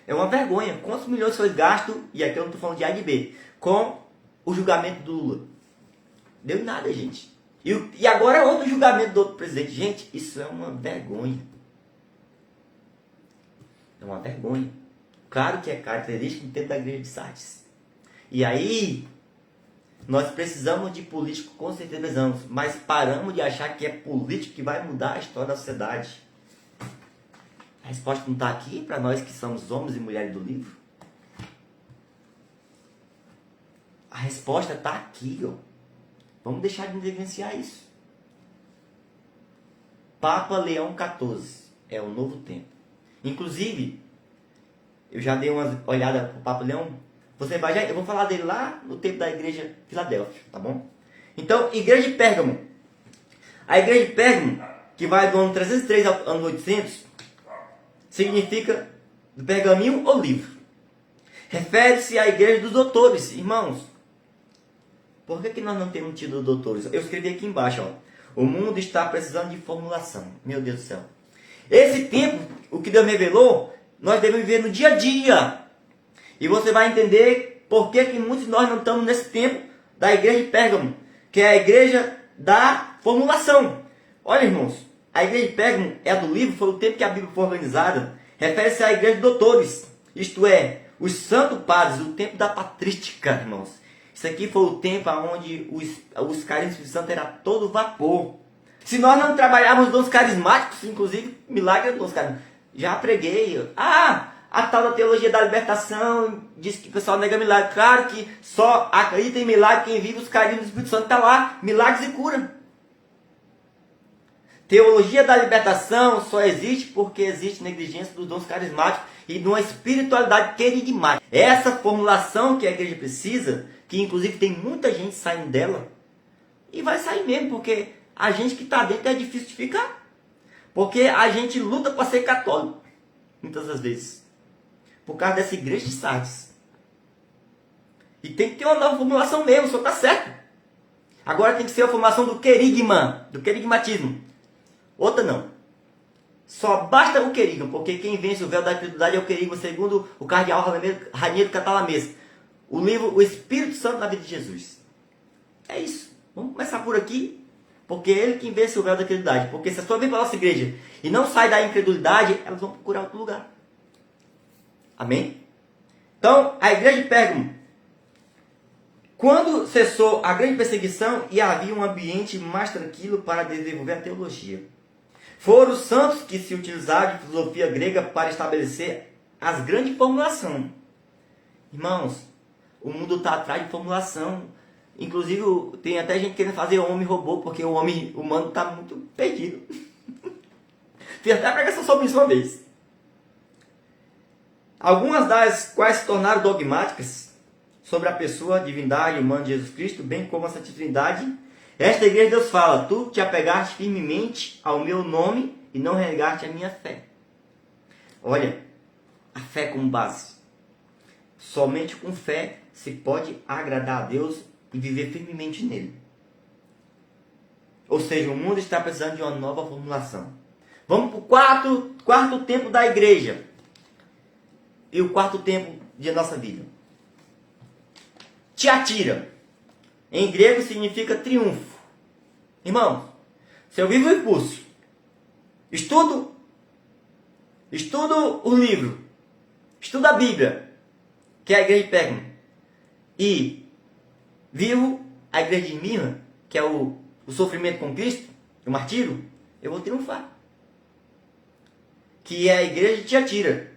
É uma vergonha. Quantos milhões foi gasto, e aqui eu não estou falando de A e de B, com o julgamento do Lula? Deu nada, gente. E agora outro julgamento do outro presidente. Gente, isso é uma vergonha. É uma vergonha. Claro que é característico do tempo da igreja de Sardes. E aí, nós precisamos de político, com certeza precisamos, mas paramos de achar que é político que vai mudar a história da sociedade. A resposta não está aqui para nós que somos homens e mulheres do livro. A resposta está aqui, ó. Vamos deixar de negligenciar isso. Papa Leão XIV é o novo tempo. Inclusive, eu já dei uma olhada para o Papa Leão. Eu vou falar dele lá no tempo da igreja Filadélfia, tá bom? Então, igreja de Pérgamo. A igreja de Pérgamo, que vai do ano 303 ao ano 800, significa do pergaminho ou livro. Refere-se à igreja dos doutores, irmãos. Por que nós não temos tido doutores? Eu escrevi aqui embaixo, ó. O mundo está precisando de formulação. Meu Deus do céu. Esse tempo, o que Deus me revelou, nós devemos viver no dia a dia. E você vai entender por que muitos de nós não estamos nesse tempo da igreja de Pérgamo, que é a igreja da formulação. Olha, irmãos, a igreja de Pérgamo é a do livro, foi o tempo que a Bíblia foi organizada. Refere-se à igreja de doutores, isto é, os santos padres, o tempo da patrística, irmãos. Isso aqui foi o tempo onde os carismas do Santo era todo vapor. Se nós não trabalharmos dons carismáticos, inclusive milagre dos dons carismáticos, já preguei. A tal da teologia da libertação diz que o pessoal nega milagre. Claro que só acredita em milagre quem vive os carismas do Espírito Santo. Está lá, milagres e cura. Teologia da libertação só existe porque existe negligência dos dons carismáticos e de uma espiritualidade querigmática. Essa formulação que a igreja precisa, que inclusive tem muita gente saindo dela, e vai sair mesmo, porque a gente que está dentro é difícil de ficar. Porque a gente luta para ser católico, muitas das vezes, por causa dessa igreja de Sardes. E tem que ter uma nova formulação mesmo, só está certo. Agora tem que ser a formação do querigma, do querigmatismo. Outra não. Só basta o querigma, porque quem vence o véu da incredulidade é o querigma, segundo o cardeal Raniero Catalamês. O livro O Espírito Santo na vida de Jesus. É isso. Vamos começar por aqui, porque é ele quem vence o véu da incredulidade. Porque se a pessoa vem para a nossa igreja e não sai da incredulidade, elas vão procurar outro lugar. Amém? Então, a igreja de Pérgamo, quando cessou a grande perseguição e havia um ambiente mais tranquilo para desenvolver a teologia. Foram os santos que se utilizaram de filosofia grega para estabelecer as grandes formulações. Irmãos, o mundo está atrás de formulação. Inclusive, tem até gente querendo fazer homem-robô, porque o homem humano está muito perdido. Fiz até a pregação sobre isso uma vez. Algumas das quais se tornaram dogmáticas sobre a pessoa, a divindade humana de Jesus Cristo, bem como a Santa Trindade. Esta igreja de Deus fala: tu te apegaste firmemente ao meu nome e não renegaste a minha fé. Olha, a fé como base. Somente com fé se pode agradar a Deus e viver firmemente nele. Ou seja, o mundo está precisando de uma nova formulação. Vamos para o quarto tempo da igreja. E o quarto tempo de nossa vida. Tiatira. Em grego significa triunfo. Irmão, se eu vivo o impulso, estudo o livro, estudo a Bíblia, que é a igreja de Pérgamo, e vivo a igreja de Mirna, que é o sofrimento com Cristo, o martírio, eu vou triunfar. Que é a igreja de Tiatira,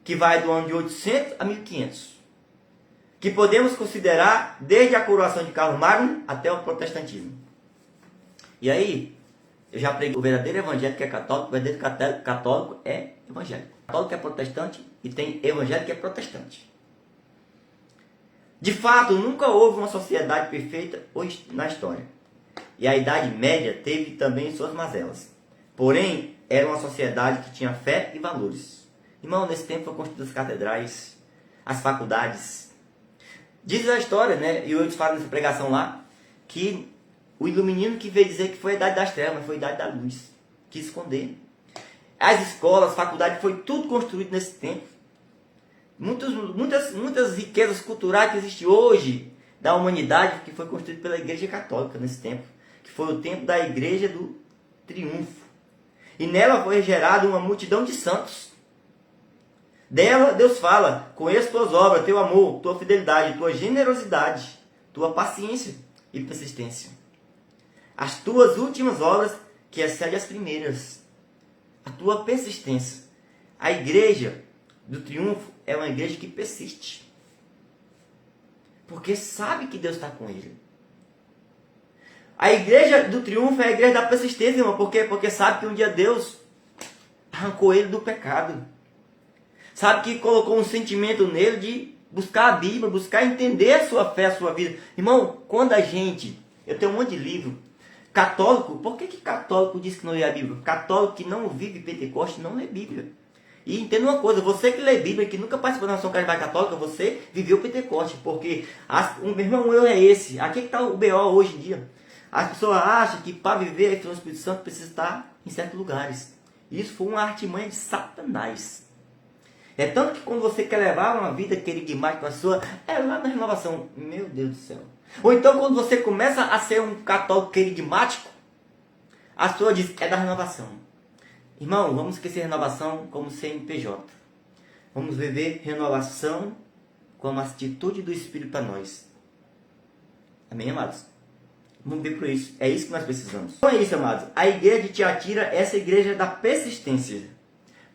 que vai do ano de 800 a 1500. Que podemos considerar desde a coroação de Carlos Magno até o protestantismo. E aí, eu já preguei: o verdadeiro evangélico é católico, o verdadeiro católico é evangélico. Católico é protestante e tem evangélico que é protestante. De fato, nunca houve uma sociedade perfeita na história. E a Idade Média teve também suas mazelas. Porém, era uma sociedade que tinha fé e valores. Irmão, nesse tempo foram construídas as catedrais, as faculdades. Diz a história, né? E eu falo nessa pregação lá, que o iluminismo que veio dizer que foi a idade das trevas, mas foi a idade da luz. Quis esconder. As escolas, as faculdades, foi tudo construído nesse tempo. Muitas riquezas culturais que existem hoje da humanidade, que foi construída pela Igreja Católica nesse tempo. Que foi o tempo da Igreja do Triunfo. E nela foi gerada uma multidão de santos. Dela, Deus fala: conheço tuas obras, teu amor, tua fidelidade, tua generosidade, tua paciência e persistência. As tuas últimas obras que excedem as primeiras. A tua persistência. A igreja do triunfo é uma igreja que persiste. Porque sabe que Deus está com ele. A igreja do triunfo é a igreja da persistência, irmão. Por quê? Porque sabe que um dia Deus arrancou ele do pecado. Sabe que colocou um sentimento nele de buscar a Bíblia, buscar entender a sua fé, a sua vida. Irmão, quando a gente... Eu tenho um monte de livro. Católico, por que católico diz que não lê a Bíblia? Católico que não vive Pentecoste não lê Bíblia. E entenda uma coisa, você que lê Bíblia, que nunca participou da Nação Carismática Católica, você viveu o Pentecoste, porque meu irmão, o erro é esse. Aqui que está o BO hoje em dia. As pessoas acham que para viver a influência do Espírito Santo precisa estar em certos lugares. Isso foi uma artimanha de Satanás. É tanto que quando você quer levar uma vida querigmática sua, é lá na renovação. Meu Deus do céu. Ou então quando você começa a ser um católico querigmático, a sua diz, é da renovação. Irmão, vamos esquecer renovação como CNPJ. Vamos viver renovação como atitude do Espírito para nós. Amém, amados? Vamos ver por isso. É isso que nós precisamos. Então é isso, amados. A igreja de Tiatira, essa igreja da persistência.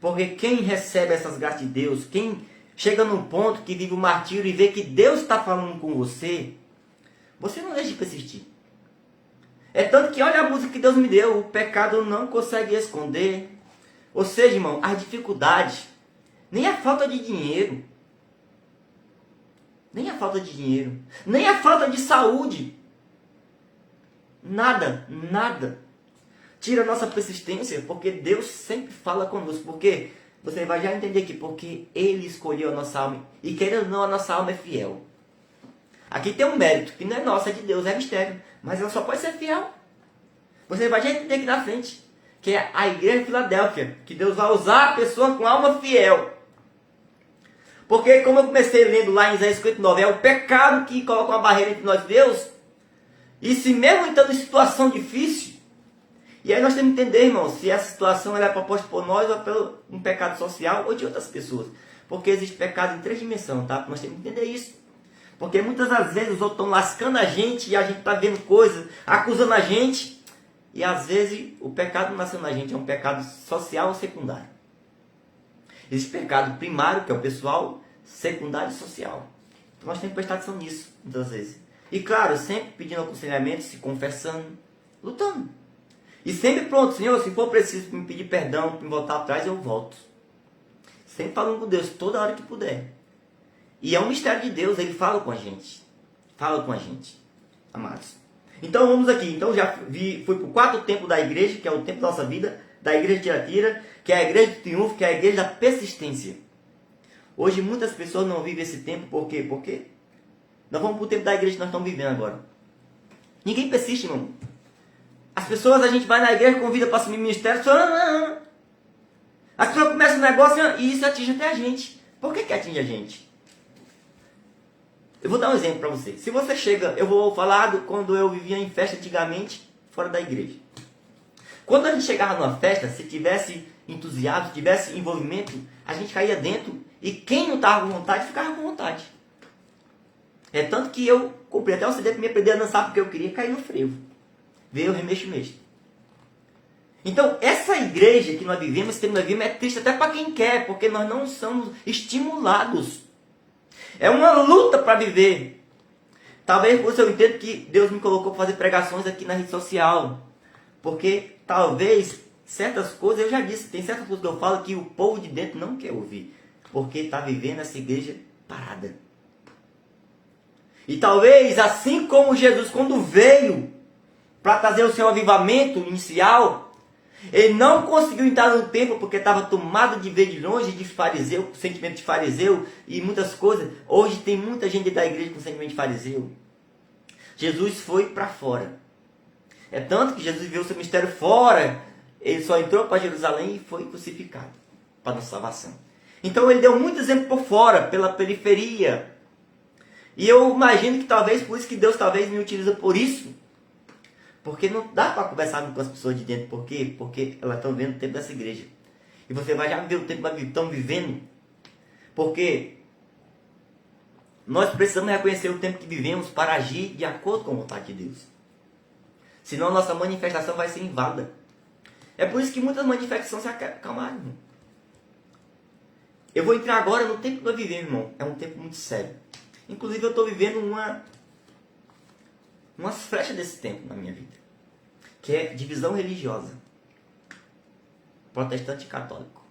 Porque quem recebe essas graças de Deus, quem chega num ponto que vive o martírio e vê que Deus está falando com você, você não deixa de persistir. É tanto que olha a música que Deus me deu, o pecado não consegue esconder. Ou seja, irmão, as dificuldades, nem a falta de dinheiro, nem a falta de saúde, nada tira a nossa persistência, porque Deus sempre fala conosco. Porque você vai já entender aqui, porque Ele escolheu a nossa alma, e querendo ou não, a nossa alma é fiel. Aqui tem um mérito, que não é nosso, é de Deus, é mistério. Mas ela só pode ser fiel. Você vai já entender aqui na frente, que é a igreja de Filadélfia, que Deus vai usar a pessoa com alma fiel. Porque como eu comecei lendo lá em Isaías 59, é o pecado que coloca uma barreira entre nós e Deus. E se mesmo estando em situação difícil, e aí nós temos que entender, irmão, se essa situação ela é proposta por nós ou pelo um pecado social ou de outras pessoas. Porque existe pecado em 3 dimensões, tá? Nós temos que entender isso. Porque muitas das vezes os outros estão lascando a gente e a gente está vendo coisas, acusando a gente. E às vezes o pecado não nasceu na gente, é um pecado social ou secundário. Existe pecado primário, que é o pessoal, secundário e social. Então nós temos que prestar atenção nisso, muitas vezes. E claro, sempre pedindo aconselhamento, se confessando, lutando. E sempre pronto, Senhor, se for preciso me pedir perdão, para me voltar atrás, eu volto. Sempre falando com Deus, toda hora que puder. E é um mistério de Deus, Ele fala com a gente. Fala com a gente, amados. Então vamos aqui. Então fui para o 4º templo da igreja, que é o templo da nossa vida, da igreja de Tiatira, que é a igreja do triunfo, que é a igreja da persistência. Hoje muitas pessoas não vivem esse tempo, por quê? Porque nós vamos para o tempo da igreja que nós estamos vivendo agora. Ninguém persiste, irmão. As pessoas, a gente vai na igreja, convida para assumir ministério, as pessoas começam um negócio e isso atinge até a gente. Por que atinge a gente? Eu vou dar um exemplo para você. Se você chega, eu vou falar quando eu vivia em festa antigamente, fora da igreja. Quando a gente chegava numa festa, se tivesse entusiasmo, tivesse envolvimento, a gente caía dentro e quem não estava com vontade, ficava com vontade. É tanto que eu comprei até um CD para me aprender a dançar porque eu queria cair no frevo. Ver o remexo. Então, essa igreja que nós vivemos, esse tempo que nós vivemos, é triste até para quem quer, porque nós não somos estimulados. É uma luta para viver. Talvez por isso eu entendo que Deus me colocou para fazer pregações aqui na rede social. Porque talvez certas coisas, eu já disse, tem certas coisas que eu falo que o povo de dentro não quer ouvir. Porque está vivendo essa igreja parada. E talvez, assim como Jesus, quando veio para trazer o seu avivamento inicial, ele não conseguiu entrar no templo porque estava tomado de ver de longe de fariseu, sentimento de fariseu e muitas coisas. Hoje tem muita gente da igreja com sentimento de fariseu. Jesus foi para fora. É tanto que Jesus viveu o seu ministério fora. Ele só entrou para Jerusalém e foi crucificado para nossa salvação. Então ele deu muito exemplo por fora, pela periferia. E eu imagino que talvez por isso que Deus talvez me utiliza por isso. Porque não dá para conversar com as pessoas de dentro. Por quê? Porque elas estão vendo o tempo dessa igreja. E você vai já ver o tempo que estão vivendo. Porque nós precisamos reconhecer o tempo que vivemos para agir de acordo com a vontade de Deus. Senão nossa manifestação vai ser inválida. É por isso que muitas manifestações se acalmaram. Eu vou entrar agora no tempo que nós vivemos, irmão. É um tempo muito sério. Inclusive eu estou vivendo umas flechas desse tempo na minha vida. Que é divisão religiosa. Protestante e católico.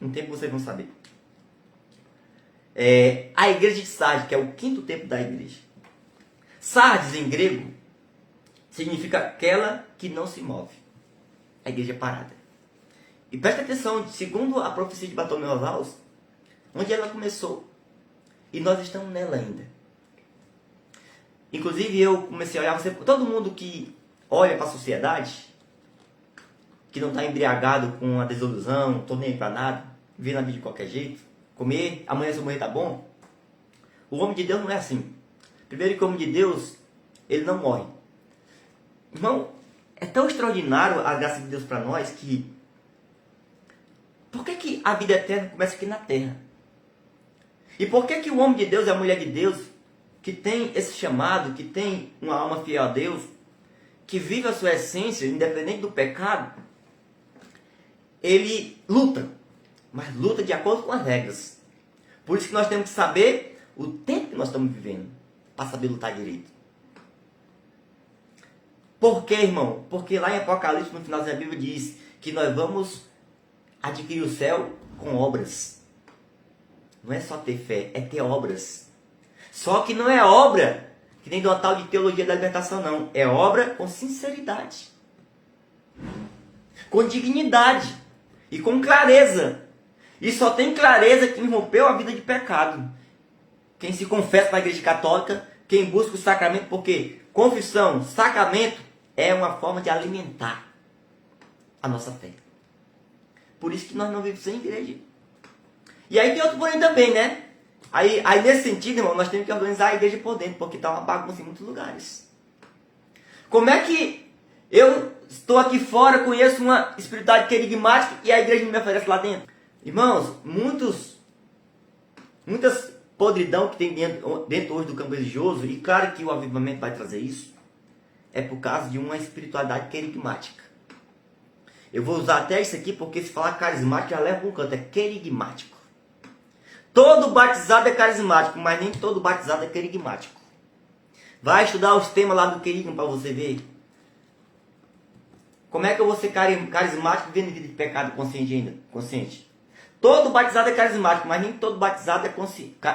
Um tempo vocês vão saber. A igreja de Sardes, que é o 5º templo da igreja. Sardes, em grego, significa aquela que não se move. A igreja parada. E presta atenção, segundo a profecia de Bartolomeu Avalos, onde ela começou. E nós estamos nela ainda. Inclusive eu comecei a olhar, todo mundo que olha para a sociedade, que não está embriagado com a desilusão, não estou nem aí para nada, vê na vida de qualquer jeito, comer, amanhã se eu morrer tá bom. O homem de Deus não é assim. Primeiro que o homem de Deus, ele não morre. Irmão, é tão extraordinário a graça de Deus para nós que... Por que a vida eterna começa aqui na terra? E por que o homem de Deus e a mulher de Deus, que tem esse chamado, que tem uma alma fiel a Deus, que vive a sua essência, independente do pecado, ele luta, mas luta de acordo com as regras. Por isso que nós temos que saber o tempo que nós estamos vivendo, para saber lutar direito. Por quê, irmão? Porque lá em Apocalipse, no final da Bíblia, diz que nós vamos adquirir o céu com obras. Não é só ter fé, é ter obras. Só que não é obra que nem de uma tal de teologia da libertação, não. É obra com sinceridade, com dignidade e com clareza. E só tem clareza quem rompeu a vida de pecado. Quem se confessa na igreja católica, quem busca o sacramento, porque confissão, sacramento, é uma forma de alimentar a nossa fé. Por isso que nós não vivemos sem igreja. E aí tem outro porém também, né? Aí nesse sentido, irmão, nós temos que organizar a igreja por dentro, porque está uma bagunça em muitos lugares. Como é que eu estou aqui fora, conheço uma espiritualidade querigmática e a igreja não me oferece lá dentro? Irmãos, muitas podridão que tem dentro hoje do campo religioso, e claro que o avivamento vai trazer isso, é por causa de uma espiritualidade querigmática. Eu vou usar até isso aqui, porque se falar carismático já leva para um canto, é querigmático. Todo batizado é carismático, mas nem todo batizado é querigmático. Vai estudar os temas lá do querigma para você ver. Como é que eu vou ser carismático vivendo vida de pecado consciente ainda? Consciente. Todo batizado é carismático, mas nem todo batizado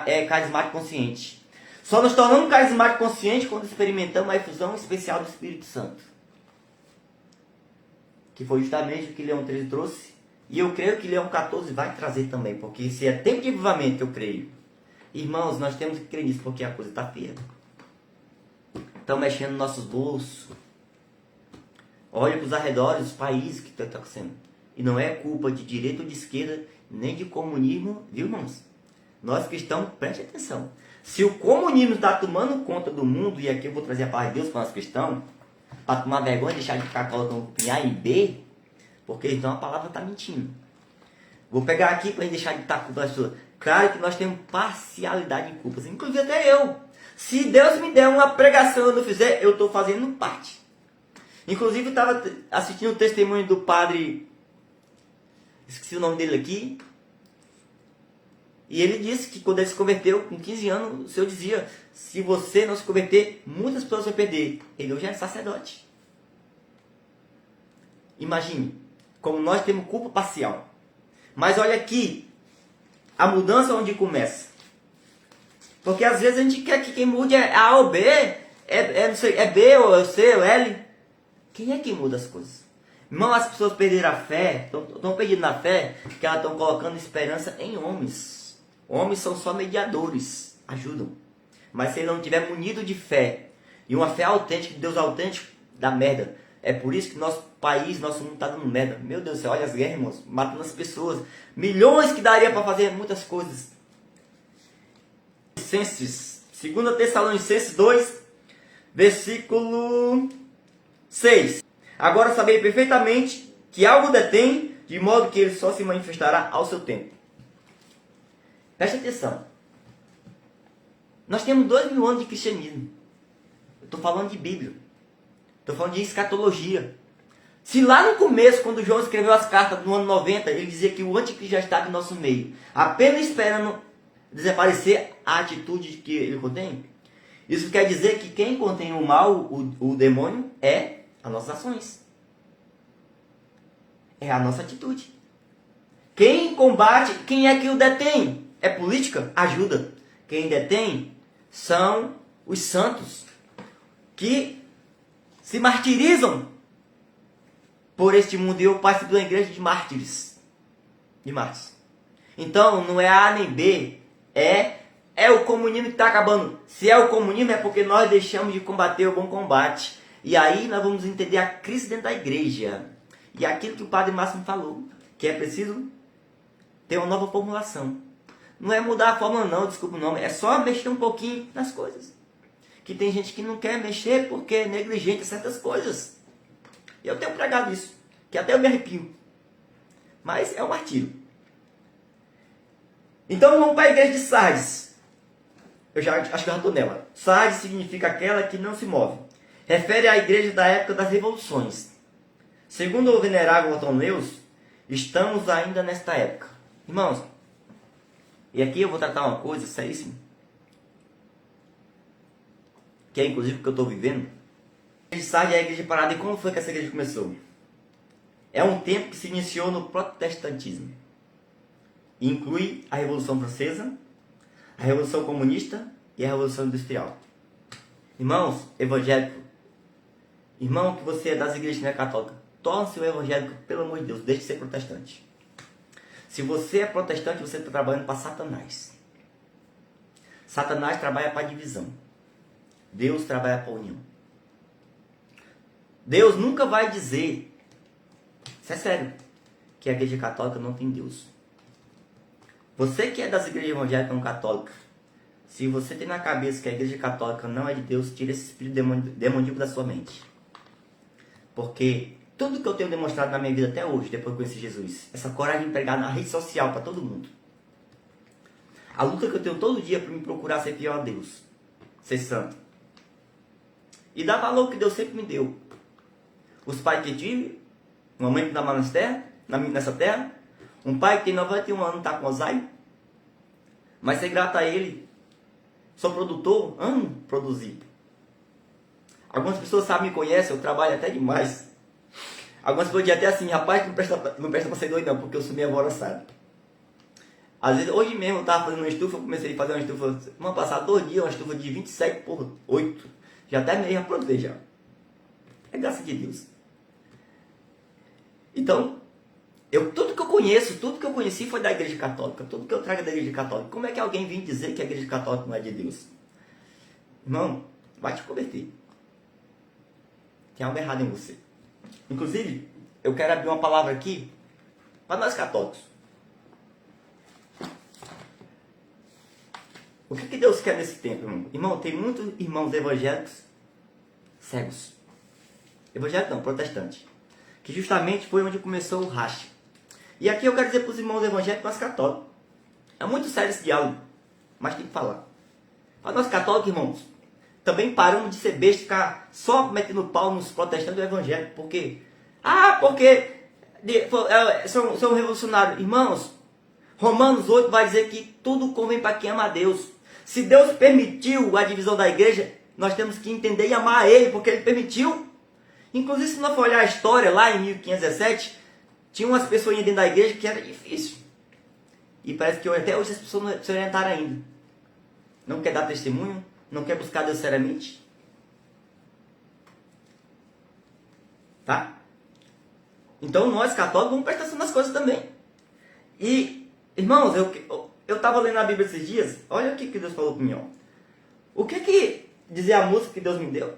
é carismático consciente. Só nos tornamos carismático consciente quando experimentamos a efusão especial do Espírito Santo. Que foi justamente o que Leão 13 trouxe. E eu creio que Leão 14 vai trazer também, porque se é tempo de avivamento, eu creio. Irmãos, nós temos que crer nisso, porque a coisa está feia. Estão mexendo nos nossos bolsos. Olha para os arredores, os países que está acontecendo. E não é culpa de direita ou de esquerda, nem de comunismo, viu, irmãos? Nós cristãos, preste atenção. Se o comunismo está tomando conta do mundo, e aqui eu vou trazer a paz de Deus para nós cristãos, para tomar vergonha, deixar de ficar colocando em A e B, porque então a palavra está mentindo. Vou pegar aqui para a gente deixar de estar culpando as pessoas. Claro que nós temos parcialidade em culpas, inclusive até eu. Se Deus me der uma pregação e eu não fizer, eu estou fazendo parte. Inclusive eu estava assistindo o testemunho do padre, esqueci o nome dele aqui, e ele disse que quando ele se converteu, com 15 anos, o Senhor dizia, se você não se converter, muitas pessoas vão perder. Ele hoje é sacerdote. Imagine, como nós temos culpa parcial. Mas olha aqui, a mudança onde começa. Porque às vezes a gente quer que quem mude é A ou B, é B ou C ou L. Quem é que muda as coisas? Irmão, as pessoas perderam a fé, estão perdendo na fé, que elas estão colocando esperança em homens. Homens são só mediadores, ajudam. Mas se ele não tiver munido de fé, e uma fé autêntica, de Deus autêntico, dá merda. É por isso que nosso país, nosso mundo está dando merda. Meu Deus do céu, olha as guerras, irmãos, matando as pessoas. Milhões que daria para fazer muitas coisas. 2 Tessalonicenses 2, versículo 6. Agora sabei perfeitamente que algo detém, de modo que ele só se manifestará ao seu tempo. Preste atenção. Nós temos 2000 anos de cristianismo. Eu estou falando de Bíblia. Estou falando de escatologia. Se lá no começo, quando João escreveu as cartas no ano 90, ele dizia que o anticristo já estava em nosso meio, apenas esperando desaparecer a atitude que ele contém, isso quer dizer que quem contém o mal, o demônio, é as nossas ações. É a nossa atitude. Quem combate, quem é que o detém? É política? Ajuda. Quem detém são os santos que se martirizam por este mundo. E eu participo da igreja de mártires. de mártires. Então, não é A nem B, é o comunismo que está acabando. Se é o comunismo, é porque nós deixamos de combater o bom combate. E aí nós vamos entender a crise dentro da igreja. E aquilo que o Padre Máximo falou, que é preciso ter uma nova formulação. Não é mudar a fórmula não, desculpa o nome, é só mexer um pouquinho nas coisas. Que tem gente que não quer mexer porque é negligente em certas coisas. E eu tenho pregado isso, que até eu me arrepio. Mas é um martírio. Então vamos para a igreja de Sardes. Acho que eu já estou nela. Sardes significa aquela que não se move. Refere à igreja da época das revoluções. Segundo o venerável Ortoneus, estamos ainda nesta época. Irmãos, e aqui eu vou tratar uma coisa seríssima, que é inclusive o que eu estou vivendo. A igreja de Sardes é a igreja parada. E como foi que essa igreja começou? É um tempo que se iniciou no protestantismo. Inclui a Revolução Francesa, a Revolução Comunista e a Revolução Industrial. Irmãos, evangélico, irmão que você é das igrejas que não é católica, torne-se um evangélico, pelo amor de Deus, deixe de ser protestante. Se você é protestante, você está trabalhando para Satanás. Satanás trabalha para divisão. Deus trabalha para união. Deus nunca vai dizer, isso é sério, que a igreja católica não tem Deus. Você que é das igrejas evangélicas não católicas, se você tem na cabeça que a igreja católica não é de Deus, tira esse espírito demoníaco da sua mente. Porque tudo que eu tenho demonstrado na minha vida até hoje, depois que conheci Jesus, essa coragem de pregar na rede social para todo mundo. A luta que eu tenho todo dia para me procurar ser fiel a Deus, ser santo. E dar valor que Deus sempre me deu. Os pais que tive, uma mãe que dá mal nessa terra, um pai que tem 91 anos, está com Alzheimer, mas ser grato a ele, sou produtor, amo produzir. Algumas pessoas me conhecem, eu trabalho até demais. Algumas pessoas dizem até assim, rapaz, não presta para ser doido não, porque eu sou meio alvoroçado. Às vezes, hoje mesmo eu estava fazendo uma estufa, eu comecei a fazer uma estufa, vamos passar 2 dias, uma estufa de 27 por 8. Já até meio a produzir já. É graça de Deus. Então, tudo que eu conheço, tudo que eu conheci foi da igreja católica, tudo que eu trago é da igreja católica. Como é que alguém vem dizer que a igreja católica não é de Deus? Irmão, vai te converter. Tem algo errado em você. Inclusive, eu quero abrir uma palavra aqui para nós católicos. O que Deus quer nesse tempo, irmão? Irmão, tem muitos irmãos evangélicos cegos. Evangélico não, protestante. Que justamente foi onde começou o racha. E aqui eu quero dizer para os irmãos evangélicos e nós católicos. É muito sério esse diálogo, mas tem que falar. Para nós católicos, irmãos, também paramos de ser besta, ficar só metendo pau nos protestantes do evangelho. Por quê? Porque são revolucionários. Irmãos, Romanos 8 vai dizer que tudo convém para quem ama a Deus. Se Deus permitiu a divisão da igreja, nós temos que entender e amar a Ele, porque Ele permitiu. Inclusive, se nós for olhar a história, lá em 1517, tinha umas pessoas dentro da igreja que era difícil. E parece que até hoje as pessoas não se orientaram ainda. Não quer dar testemunho, não quer buscar Deus seriamente. Tá? Então nós católicos vamos prestar atenção nas coisas também. E, irmãos, eu estava lendo a Bíblia esses dias, olha o que Deus falou para mim. Ó. O que dizia a música que Deus me deu?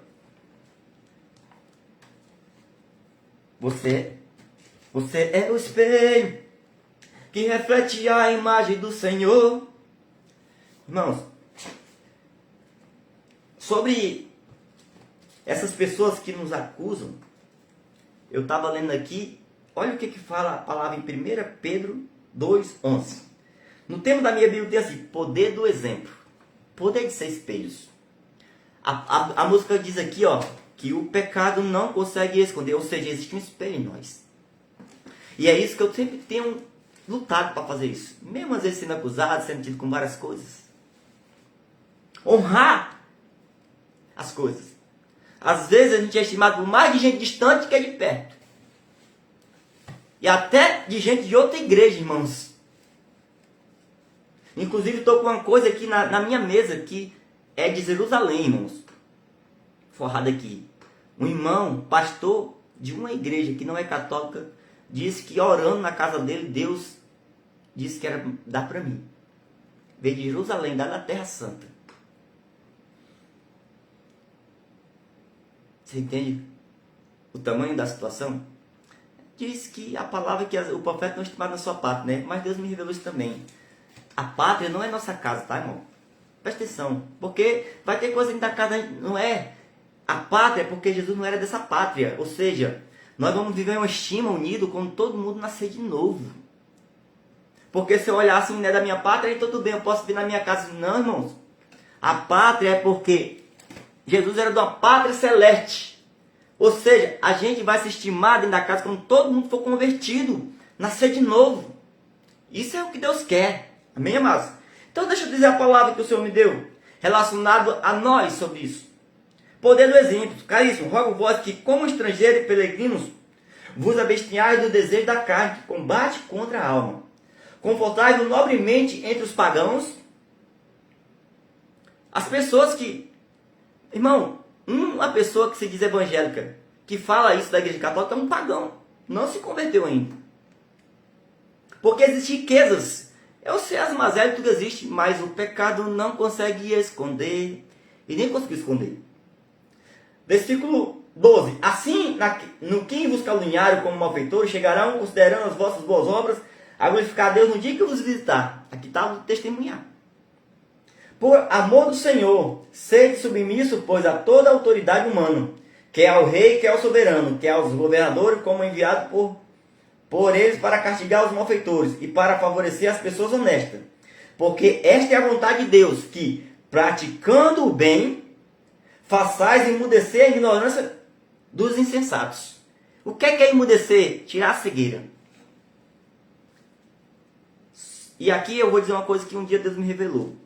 Você é o espelho que reflete a imagem do Senhor. Irmãos, sobre essas pessoas que nos acusam, eu estava lendo aqui, olha o que fala a palavra em 1 Pedro 2:11. No tema da minha Bíblia tem assim, poder do exemplo, poder de ser espelhos. A música diz aqui, ó, que o pecado não consegue esconder, ou seja, existe um espelho em nós. E é isso que eu sempre tenho lutado para fazer isso. Mesmo às vezes sendo acusado, sendo tido com várias coisas. Honrar as coisas. Às vezes a gente é estimado por mais de gente distante que é de perto. E até de gente de outra igreja, irmãos. Inclusive estou com uma coisa aqui na minha mesa que é de Jerusalém, irmãos. Forrada aqui. Um irmão, pastor de uma igreja que não é católica, disse que orando na casa dele, Deus disse que era dar para mim. Veio de Jerusalém, da Terra Santa. Você entende o tamanho da situação? Diz que a palavra que o profeta não estimava na sua pátria, né? Mas Deus me revelou isso também. A pátria não é nossa casa, tá, irmão? Presta atenção. Porque vai ter coisa dentro da casa, não é. A pátria é porque Jesus não era dessa pátria. Ou seja, nós vamos viver uma estima unido quando todo mundo nascer de novo. Porque se eu olhar assim, não é da minha pátria, então tudo bem, eu posso vir na minha casa. Não, irmãos. A pátria é porque Jesus era de uma pátria celeste. Ou seja, a gente vai se estimar dentro da casa quando todo mundo for convertido. Nascer de novo. Isso é o que Deus quer. Amém, amados? Então deixa eu dizer a palavra que o Senhor me deu. Relacionado a nós sobre isso. Poder do exemplo. Caríssimo, rogo vós que como estrangeiros e peregrinos vos abstenhais do desejo da carne que combate contra a alma. Confortai-vos nobremente entre os pagãos. As pessoas que... Irmão, uma pessoa que se diz evangélica, que fala isso da igreja católica, é um pagão. Não se converteu ainda. Porque existem riquezas. Eu sei as mazelas tudo existe, mas o pecado não consegue esconder. E nem conseguiu esconder. Versículo 12. Assim, no que vos caluniaram como malfeitores, chegarão, considerando as vossas boas obras, a glorificar a Deus no dia que vos visitar. Aqui está o testemunhar. Por amor do Senhor, sede submisso, pois, a toda a autoridade humana, quer ao rei, quer ao soberano, quer aos governadores, como enviado por eles para castigar os malfeitores e para favorecer as pessoas honestas. Porque esta é a vontade de Deus, que, praticando o bem, façais emudecer a ignorância dos insensatos. O que é emudecer? Tirar a cegueira. E aqui eu vou dizer uma coisa que um dia Deus me revelou.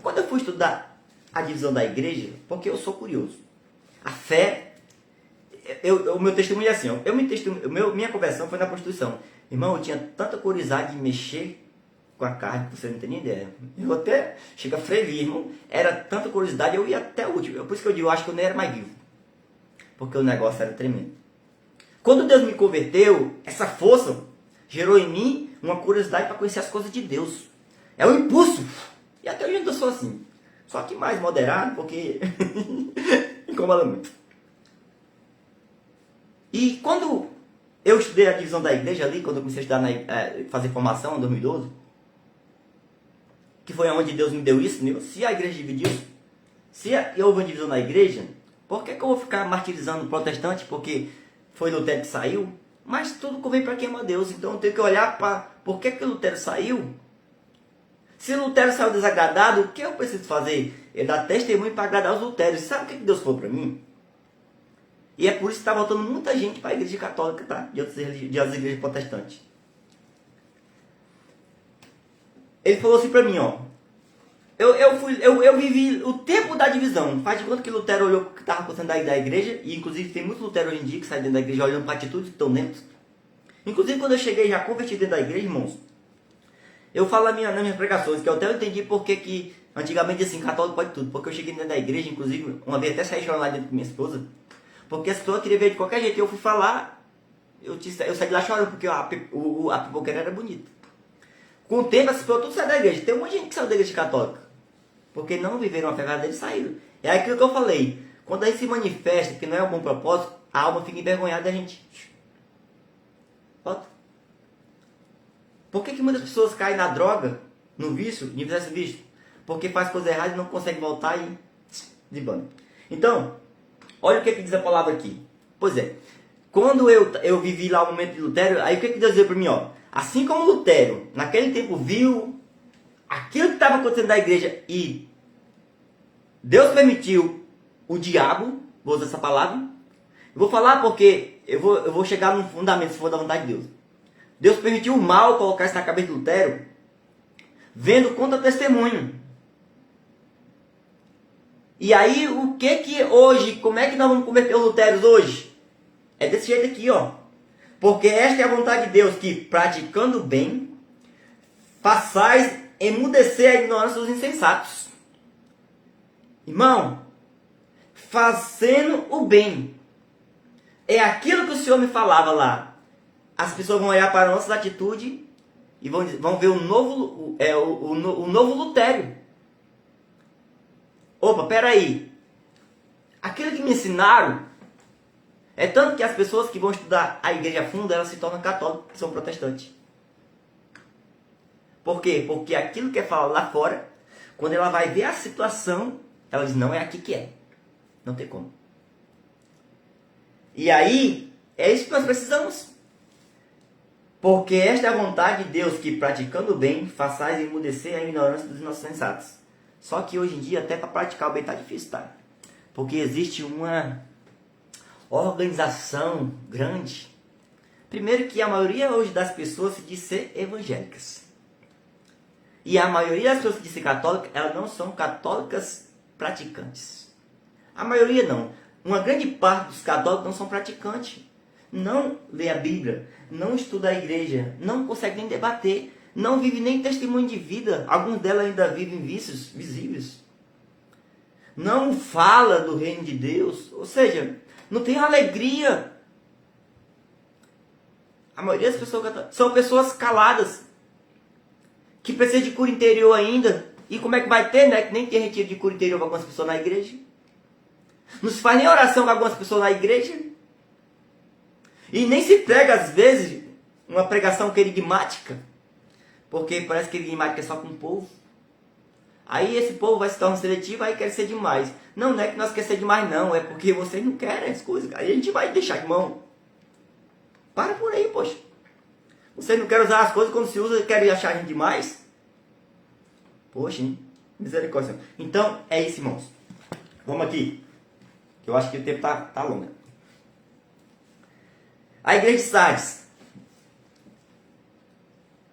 Quando eu fui estudar a divisão da igreja, porque eu sou curioso. A fé, o meu testemunho é assim, ó, minha conversão foi na prostituição. Irmão, eu tinha tanta curiosidade de mexer com a carne, que você não tem nem ideia. Eu até chega a frevir, irmão. Era tanta curiosidade, eu ia até o último. Por isso que eu digo, eu acho que eu nem era mais vivo. Porque o negócio era tremendo. Quando Deus me converteu, essa força gerou em mim uma curiosidade para conhecer as coisas de Deus. É um impulso. E até hoje eu sou assim. Só que mais moderado, porque incomoda muito. E quando eu estudei a divisão da igreja ali, quando eu comecei a estudar fazer formação em 2012, que foi onde Deus me deu isso, né? Se a igreja dividiu, se houve uma divisão na igreja, por que eu vou ficar martirizando o protestante? Porque foi Lutero que saiu? Mas tudo convém para quem ama Deus. Então eu tenho que olhar para por que Lutero saiu. Se Lutero saiu desagradado, o que eu preciso fazer? É dar testemunho para agradar os Luteros. Sabe o que Deus falou para mim? E é por isso que está voltando muita gente para a igreja católica, tá? De outras igrejas protestantes. Ele falou assim para mim, ó. Eu vivi o tempo da divisão. Faz de conta que Lutero olhou o que estava acontecendo da igreja. E inclusive tem muitos Lutero hoje em dia que saem dentro da igreja olhando para atitudes que estão dentro. Inclusive quando eu cheguei já convertido dentro da igreja, irmãos. Eu falo nas minhas pregações, que eu até entendi porque que antigamente assim, católico pode tudo. Porque eu cheguei dentro da igreja, inclusive, uma vez até saí chorando lá dentro com minha esposa. Porque a pessoa queria ver de qualquer jeito. Eu fui falar, eu saí de lá chorando, porque a pipoqueira era bonita. Com o tempo, as pessoas tudo saem da igreja. Tem um monte de gente que saiu da igreja católica. Porque não viveram a fé verdadeira e saíram. É aquilo que eu falei. Quando a gente se manifesta que não é um bom propósito, a alma fica envergonhada da gente. Volta. Por que muitas pessoas caem na droga, no vício, em vez de vício? Porque faz coisa errada e não consegue voltar e desbanda. Então, olha o que diz a palavra aqui. Pois é, quando eu vivi lá o momento de Lutero, aí o que Deus dizia para mim, ó? Assim como Lutero, naquele tempo, viu aquilo que estava acontecendo na igreja e Deus permitiu o diabo, vou usar essa palavra, eu vou falar porque eu vou chegar num fundamento, se for da vontade de Deus. Deus permitiu o mal colocar isso na cabeça de Lutero, vendo contra testemunho. E aí, o que hoje, como é que nós vamos converter os Luteros hoje? É desse jeito aqui, ó. Porque esta é a vontade de Deus, que praticando o bem, façais emudecer a ignorância dos insensatos. Irmão, fazendo o bem. É aquilo que o Senhor me falava lá. As pessoas vão olhar para a nossa atitude e vão ver o novo Lutério. Opa, peraí. Aquilo que me ensinaram é tanto que as pessoas que vão estudar a igreja a fundo, elas se tornam católicas, que são protestantes. Por quê? Porque aquilo que é falado lá fora, quando ela vai ver a situação, ela diz, não é aqui que é. Não tem como. E aí, é isso que nós precisamos. Porque esta é a vontade de Deus, que praticando o bem, façais emudecer a ignorância dos nossos sensatos. Só que hoje em dia, até para praticar o bem está difícil, tá? Porque existe uma organização grande. Primeiro que a maioria hoje das pessoas se diz ser evangélicas. E a maioria das pessoas que dizem católicas, elas não são católicas praticantes. A maioria não. Uma grande parte dos católicos não são praticantes. Não lê a Bíblia, não estuda a igreja, não consegue nem debater, não vive nem testemunho de vida. Alguns delas ainda vivem vícios visíveis. Não fala do reino de Deus, ou seja, não tem alegria. A maioria das pessoas são pessoas caladas, que precisam de cura interior ainda. E como é que vai ter, né? Que nem tem retiro de cura interior para algumas pessoas na igreja. Não se faz nem oração para algumas pessoas na igreja. E nem se prega, às vezes, uma pregação querigmática. Porque parece que querigmática é só com o povo. Aí esse povo vai se tornar seletivo, aí quer ser demais. Não, não é que nós queremos ser demais, não. É porque vocês não querem as coisas. Aí a gente vai deixar de mão. Para por aí, poxa. Vocês não querem usar as coisas quando se usa, querem achar a gente demais? Poxa, hein? Misericórdia. Então, é isso, irmãos. Vamos aqui. Que eu acho que o tempo tá longo. A igreja de Sardes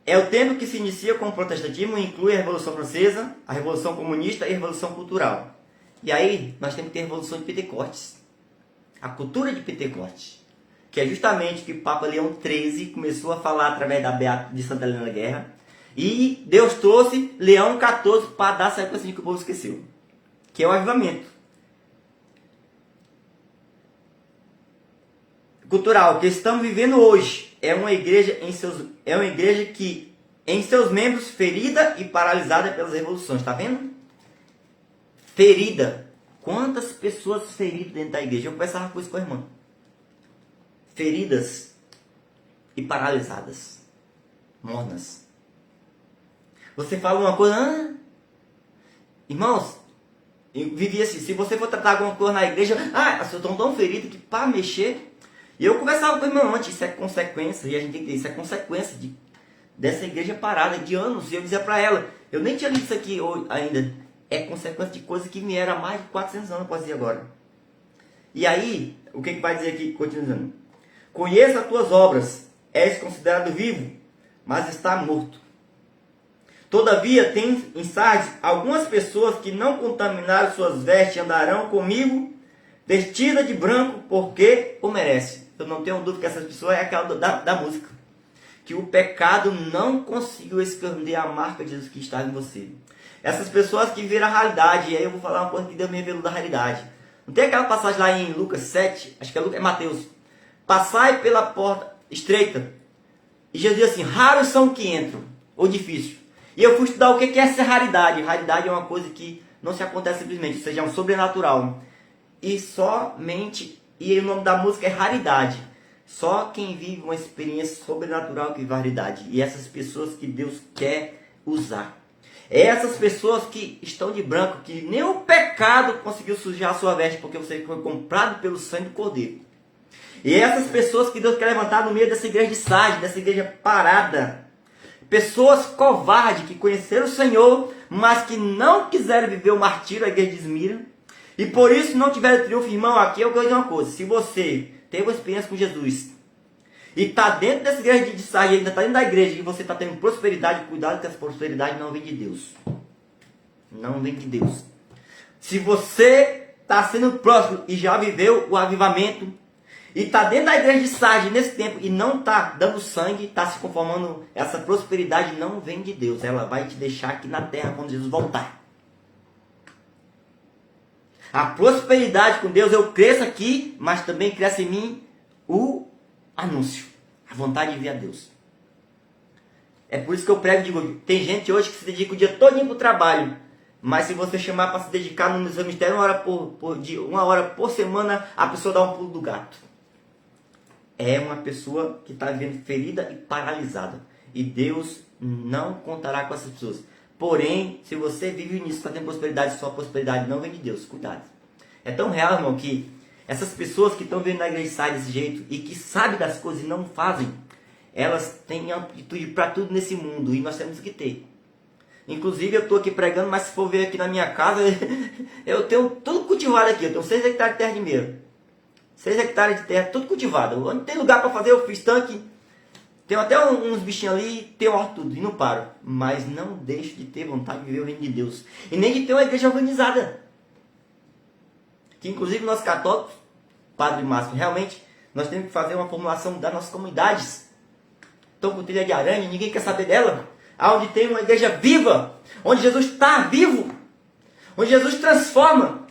é o tempo que se inicia com o protestantismo e inclui a Revolução Francesa, a Revolução Comunista e a Revolução Cultural. E aí, nós temos que ter a Revolução de Pentecostes. A cultura de Pentecostes. Que é justamente que o Papa Leão XIII começou a falar através da Beata de Santa Helena da Guerra. E Deus trouxe Leão XIV para dar essa coisa que o povo esqueceu. Que é o avivamento. Cultural, que estamos vivendo hoje, é uma igreja que em seus membros ferida e paralisada pelas revoluções, está vendo? Ferida. Quantas pessoas feridas dentro da igreja? Eu conversava com isso com a irmã. Feridas e paralisadas, mornas. Você fala uma coisa, irmãos, eu vivi assim, se você for tratar alguma coisa na igreja, eu estou tão ferido que para mexer. E eu conversava com o irmão antes, isso é consequência, e a gente tem que dizer, isso é consequência dessa igreja parada de anos. E eu dizia para ela, eu nem tinha lido isso aqui ainda, é consequência de coisas que vieram há mais de 400 anos, posso dizer agora. E aí, o que vai dizer aqui, continuando? Conheça as tuas obras, és considerado vivo, mas está morto. Todavia, tem em Sardes algumas pessoas que não contaminaram suas vestes, andarão comigo, vestida de branco, porque o merece. Eu não tenho dúvida que essas pessoas é aquela da música. Que o pecado não conseguiu esconder a marca de Jesus que está em você. Essas pessoas que viram a realidade, e aí eu vou falar uma coisa que Deus me revelou da realidade. Não tem aquela passagem lá em Lucas 7, acho que é Mateus. Passai pela porta estreita. E Jesus diz assim, raros são que entram, ou difícil. E eu fui estudar o que é essa raridade. Raridade é uma coisa que não se acontece simplesmente, ou seja, é um sobrenatural. E somente, e o nome da música é Raridade. Só quem vive uma experiência sobrenatural que vive a raridade. E essas pessoas que Deus quer usar. Essas pessoas que estão de branco, que nem o pecado conseguiu sujar a sua veste, porque você foi comprado pelo sangue do Cordeiro. E essas pessoas que Deus quer levantar no meio dessa igreja de Sardes, dessa igreja parada. Pessoas covardes que conheceram o Senhor, mas que não quiseram viver o martírio, a igreja de Esmira. E por isso não tiveram triunfo, irmão. Aqui eu vou dizer uma coisa. Se você teve uma experiência com Jesus e está dentro dessa igreja de Sardes, ainda está dentro da igreja, e você está tendo prosperidade, cuidado que essa prosperidade não vem de Deus. Não vem de Deus. Se você está sendo próspero e já viveu o avivamento, e está dentro da igreja de Sardes nesse tempo e não está dando sangue, está se conformando, essa prosperidade não vem de Deus. Ela vai te deixar aqui na terra quando Jesus voltar. A prosperidade com Deus, eu cresço aqui, mas também cresce em mim o anúncio, a vontade de ver a Deus. É por isso que eu prego e digo, tem gente hoje que se dedica o dia todinho pro trabalho. Mas se você chamar para se dedicar no seu ministério uma hora por semana, a pessoa dá um pulo do gato. É uma pessoa que está vivendo ferida e paralisada. E Deus não contará com essas pessoas. Porém, se você vive nisso, está tendo prosperidade, sua prosperidade não vem de Deus. Cuidado. É tão real, irmão, que essas pessoas que estão vendo na igreja sair desse jeito e que sabem das coisas e não fazem, elas têm amplitude para tudo nesse mundo e nós temos que ter. Inclusive eu estou aqui pregando, mas se for ver aqui na minha casa, eu tenho tudo cultivado aqui. Eu tenho 6 hectares de terra de meira. 6 hectares de terra, tudo cultivado. Onde tem lugar para fazer, eu fiz tanque. Tenho até uns bichinhos ali, tenho horto tudo e não paro. Mas não deixo de ter vontade de viver o reino de Deus. E nem de ter uma igreja organizada. Que inclusive nós católicos, Padre Márcio, realmente nós temos que fazer uma formulação das nossas comunidades. Estão com trilha de aranha, ninguém quer saber dela. Onde tem uma igreja viva, onde Jesus está vivo, onde Jesus transforma.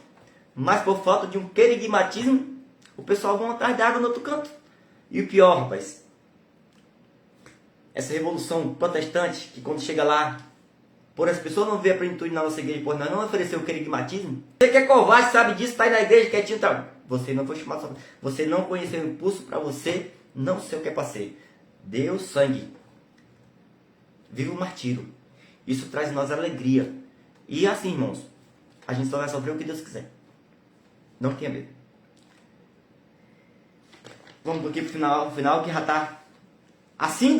Mas por falta de um querigmatismo, o pessoal vai atrás da água no outro canto. E o pior, rapaz, essa revolução protestante, que quando chega lá, por as pessoas não ver a plenitude na nossa igreja, por nós não oferecer o querigmatismo, você que é covarde, sabe disso, está aí na igreja quietinho, tá? Você não foi chamado, você não conheceu o impulso para você, não sei o que é para ser. Deu sangue. Viva o martírio. Isso traz em nós alegria. E assim, irmãos, a gente só vai sofrer o que Deus quiser. Não tenha medo. Vamos aqui pro final que já está. Assim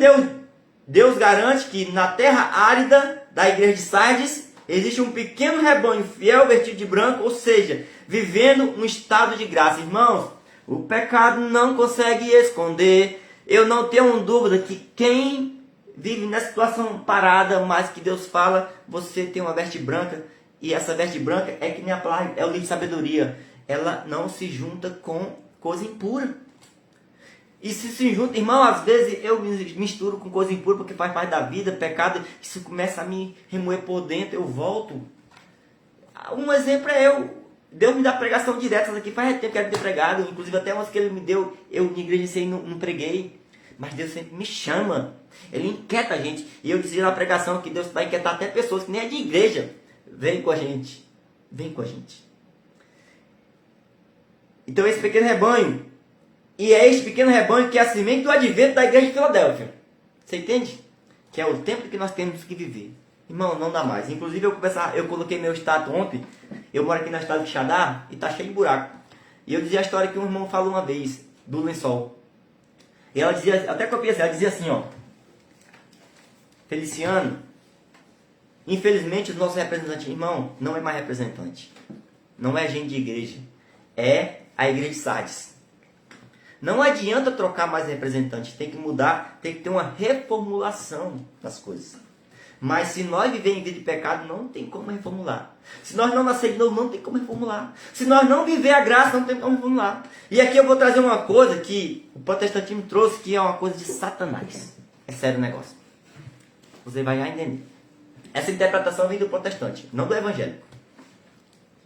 Deus garante que na terra árida da igreja de Sardes existe um pequeno rebanho fiel vestido de branco, ou seja, vivendo um estado de graça. Irmãos, o pecado não consegue esconder. Eu não tenho dúvida que quem vive nessa situação parada, mas que Deus fala, você tem uma veste branca, e essa veste branca é que nem a palavra, é o livro de sabedoria. Ela não se junta com coisa impura. E se junta, irmão, às vezes eu misturo com coisa impura porque faz parte da vida, pecado, que se começa a me remoer por dentro, eu volto. Um exemplo é Deus me dá pregação direta aqui, faz tempo que eu quero ter pregado, inclusive até umas que Ele me deu, eu na igreja não preguei. Mas Deus sempre me chama. Ele inquieta a gente. E eu dizia na pregação que Deus vai inquietar até pessoas que nem é de igreja. Vem com a gente. Vem com a gente. Então esse pequeno rebanho. E é este pequeno rebanho que é a semente do advento da igreja de Filadélfia. Você entende? Que é o tempo que nós temos que viver. Irmão, não dá mais. Inclusive eu coloquei meu status ontem. Eu moro aqui na cidade de Xadá e está cheio de buraco. E eu dizia a história que um irmão falou uma vez. Do lençol. E ela dizia, até copiei assim, ela dizia assim, ó. Feliciano, infelizmente o nosso representante, irmão, não é mais representante. Não é gente de igreja. É a igreja de Sardes. Não adianta trocar mais representante. Tem que mudar, tem que ter uma reformulação das coisas. Mas se nós vivermos em vida de pecado, não tem como reformular. Se nós não nascer de novo, não tem como reformular. Se nós não viver a graça, não tem como reformular. E aqui eu vou trazer uma coisa que o protestantismo trouxe, que é uma coisa de Satanás. É sério o negócio. Você vai entender. Essa interpretação vem do protestante, não do evangélico.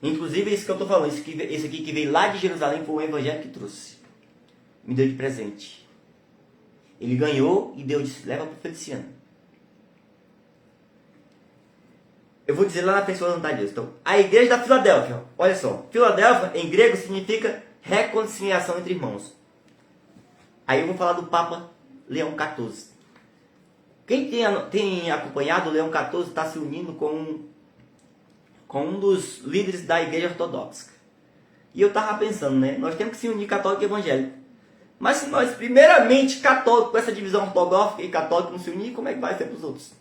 Inclusive, isso que eu estou falando, esse aqui que veio lá de Jerusalém, foi o evangélico que trouxe. Me deu de presente. Ele ganhou e Deus disse, leva para o Feliciano. Eu vou dizer lá na pessoa vontade de Deus. Então, a igreja da Filadélfia. Olha só. Filadélfia, em grego, significa reconciliação entre irmãos. Aí eu vou falar do Papa Leão XIV. Quem tem acompanhado o Leão XIV está se unindo com um dos líderes da igreja ortodoxa. E eu estava pensando, né? Nós temos que se unir católico e evangélico. Mas se nós, primeiramente, católico, com essa divisão ortográfica e católico não se unir, como é que vai ser para os outros?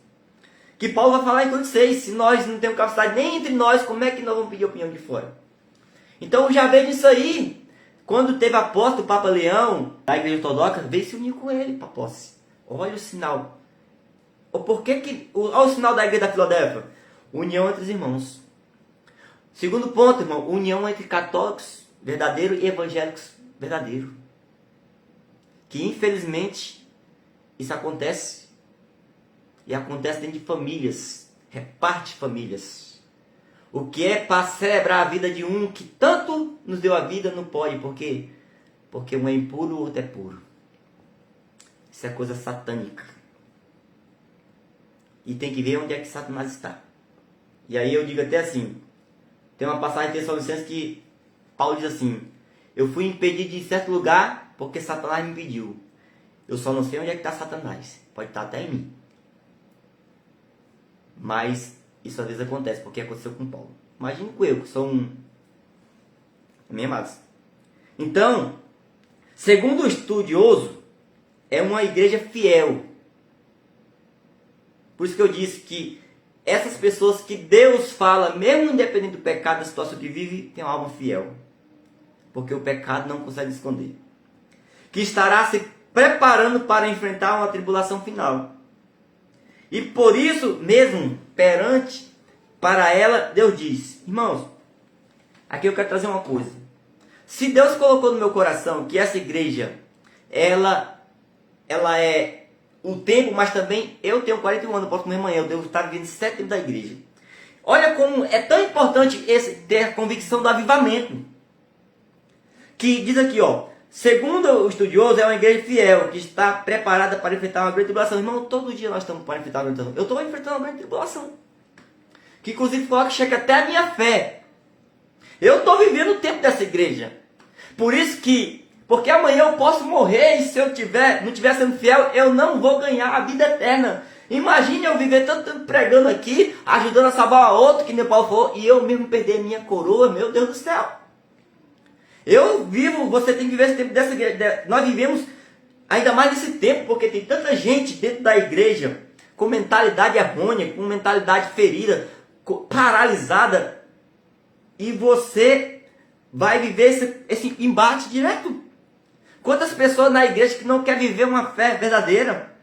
Que Paulo vai falar em Coríntios 6, se nós não temos capacidade nem entre nós, como é que nós vamos pedir opinião de fora? Então eu já vejo isso aí. Quando teve a posse do Papa Leão, da igreja ortodoxa, veio se unir com ele para a posse. Olha o sinal. Olha o sinal da igreja da Filadélfia. União entre os irmãos. Segundo ponto, irmão, união entre católicos verdadeiros e evangélicos verdadeiros. Que infelizmente isso acontece. E acontece dentro de famílias. Reparte famílias. O que é para celebrar a vida de um que tanto nos deu a vida, não pode. Por quê? Porque um é impuro, o outro é puro. Isso é coisa satânica. e tem que ver onde é que Satanás está. E aí eu digo até assim, tem uma passagem de Tessalonicenses que Paulo diz assim: eu fui impedido de ir em certo lugar porque Satanás me impediu. Eu só não sei onde é que está Satanás. Pode estar até em mim. Mas isso às vezes acontece, porque aconteceu com Paulo. Imagine com eu, que sou um... Amém, amados? Então, segundo o estudioso, é uma igreja fiel. Por isso que eu disse que essas pessoas que Deus fala, mesmo independente do pecado, da situação que vive, tem uma alma fiel. Porque o pecado não consegue esconder. Que estará se preparando para enfrentar uma tribulação final. E por isso mesmo, para ela, Deus diz: irmãos, aqui eu quero trazer uma coisa. Se Deus colocou no meu coração que essa igreja, ela é o tempo, mas também eu tenho 41 anos, posso comer amanhã, eu devo estar vivendo 7 tempos da igreja. Olha como é tão importante ter a convicção do avivamento. Que diz aqui, ó, segundo o estudioso, é uma igreja fiel, que está preparada para enfrentar uma grande tribulação. Irmão, todo dia nós estamos para enfrentar uma grande tribulação. Eu estou enfrentando uma grande tribulação. Que inclusive coloca que chega até a minha fé. Eu estou vivendo o tempo dessa igreja. Por isso que, porque amanhã eu posso morrer e se eu não estiver sendo fiel, eu não vou ganhar a vida eterna. Imagine eu viver tanto tempo pregando aqui, ajudando a salvar a outro, que nem Paulo falou, e eu mesmo perder minha coroa, meu Deus do céu. Eu vivo, você tem que viver esse tempo dessa igreja. Nós vivemos ainda mais nesse tempo, porque tem tanta gente dentro da igreja com mentalidade errônea, com mentalidade ferida, paralisada. E você vai viver esse embate direto. Quantas pessoas na igreja que não querem viver uma fé verdadeira?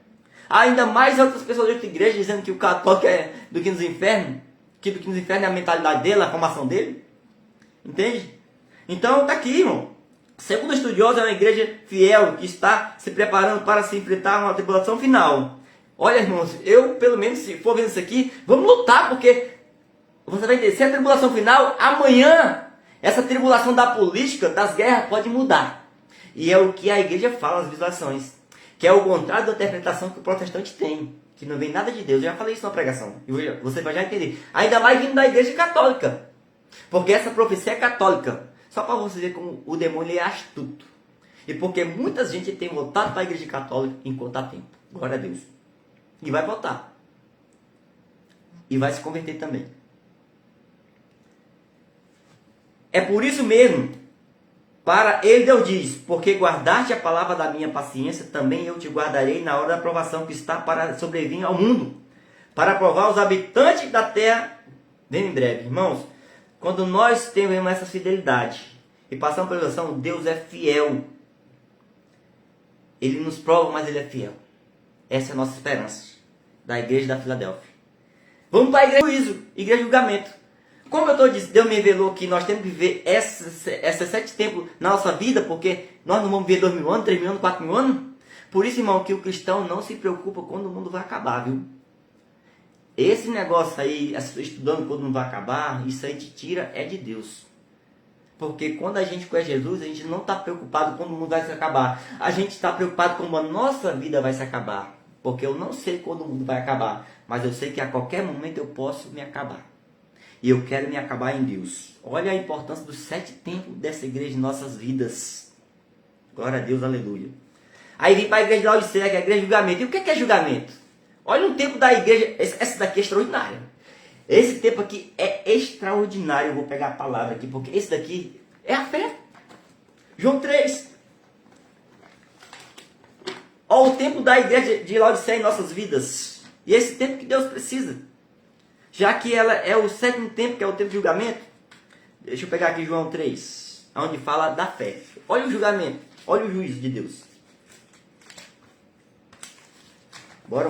Ainda mais outras pessoas dentro da igreja dizendo que o católico é do que nos infernos. Que do que nos infernos é a mentalidade dele, a formação dele. Entende? Então está aqui, irmão. Segundo estudiosos, é uma igreja fiel que está se preparando para se enfrentar uma tribulação final. Olha, irmãos, eu pelo menos, se for vendo isso aqui, vamos lutar, porque você vai entender, se é a tribulação final, amanhã, essa tribulação da política, das guerras, pode mudar. E é o que a igreja fala nas visualizações, que é o contrário da interpretação que o protestante tem, que não vem nada de Deus. Eu já falei isso na pregação, e você vai já entender. Ainda mais vindo da igreja católica, porque essa profecia é católica. Só para você ver como o demônio é astuto. E porque muita gente tem voltado para a igreja católica enquanto há tempo. Glória a Deus. E vai voltar. E vai se converter também. É por isso mesmo, para ele Deus diz: porque guardaste a palavra da minha paciência, também eu te guardarei na hora da provação que está para sobrevir ao mundo, para provar os habitantes da terra, bem em breve. Irmãos, quando nós temos essa fidelidade e passamos pela provação, Deus é fiel. Ele nos prova, mas Ele é fiel. Essa é a nossa esperança da igreja da Filadélfia. Vamos para a igreja do juízo, igreja de julgamento. Como eu estou dizendo, Deus me revelou que nós temos que viver esses 7 tempos na nossa vida, porque nós não vamos viver 2.000 anos, 3.000 anos, 4.000 anos. Por isso, irmão, que o cristão não se preocupa quando o mundo vai acabar, viu? Esse negócio aí, estudando quando não vai acabar, isso aí te tira, é de Deus. Porque quando a gente conhece Jesus, a gente não está preocupado quando o mundo vai se acabar. A gente está preocupado como a nossa vida vai se acabar. Porque eu não sei quando o mundo vai acabar, mas eu sei que a qualquer momento eu posso me acabar. E eu quero me acabar em Deus. Olha a importância dos 7 tempos dessa igreja em nossas vidas. Glória a Deus, aleluia. Aí vem para a igreja de Laodiceia, que é a igreja de julgamento. E o que é julgamento? Olha um tempo da igreja, essa daqui é extraordinária. Esse tempo aqui é extraordinário. Eu vou pegar a palavra aqui, porque esse daqui é a fé. João 3. Olha o tempo da igreja de Laodiceia em nossas vidas. E esse tempo que Deus precisa. Já que ela é o 7º tempo, que é o tempo de julgamento. Deixa eu pegar aqui João 3, onde fala da fé. Olha o julgamento, olha o juízo de Deus. Bora,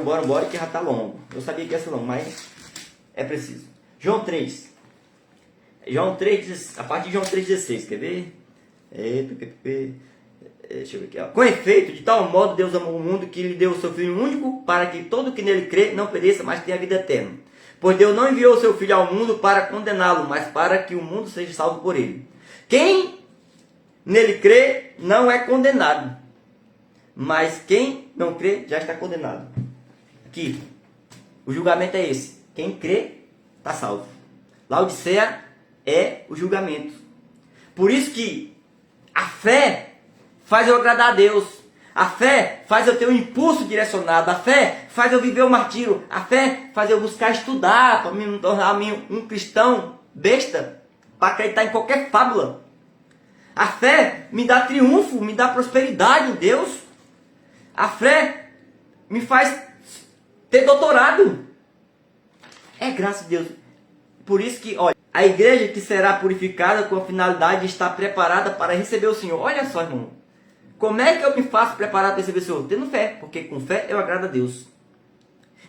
que já está longo. Eu sabia que ia ser longo, mas é preciso. João 3. João 3, a partir de João 3,16, quer ver? Deixa eu ver aqui. Ó. Com efeito, de tal modo Deus amou o mundo que lhe deu o seu Filho único, para que todo que nele crê não pereça, mas tenha a vida eterna. Pois Deus não enviou o seu Filho ao mundo para condená-lo, mas para que o mundo seja salvo por ele. Quem nele crê não é condenado, mas quem não crê já está condenado. Aqui, O julgamento é esse. Quem crê, está salvo. Laodiceia é o julgamento. Por isso que a fé faz eu agradar a Deus. A fé faz eu ter um impulso direcionado. A fé faz eu viver o martírio. A fé faz eu buscar estudar para me tornar um cristão besta, para acreditar em qualquer fábula. A fé me dá triunfo, me dá prosperidade em Deus. A fé me faz ter doutorado. É graças a Deus. Por isso que, olha, a igreja que será purificada com a finalidade de estar preparada para receber o Senhor. Olha só, irmão. Como é que eu me faço preparado para receber o Senhor? Tendo fé, porque com fé eu agrado a Deus.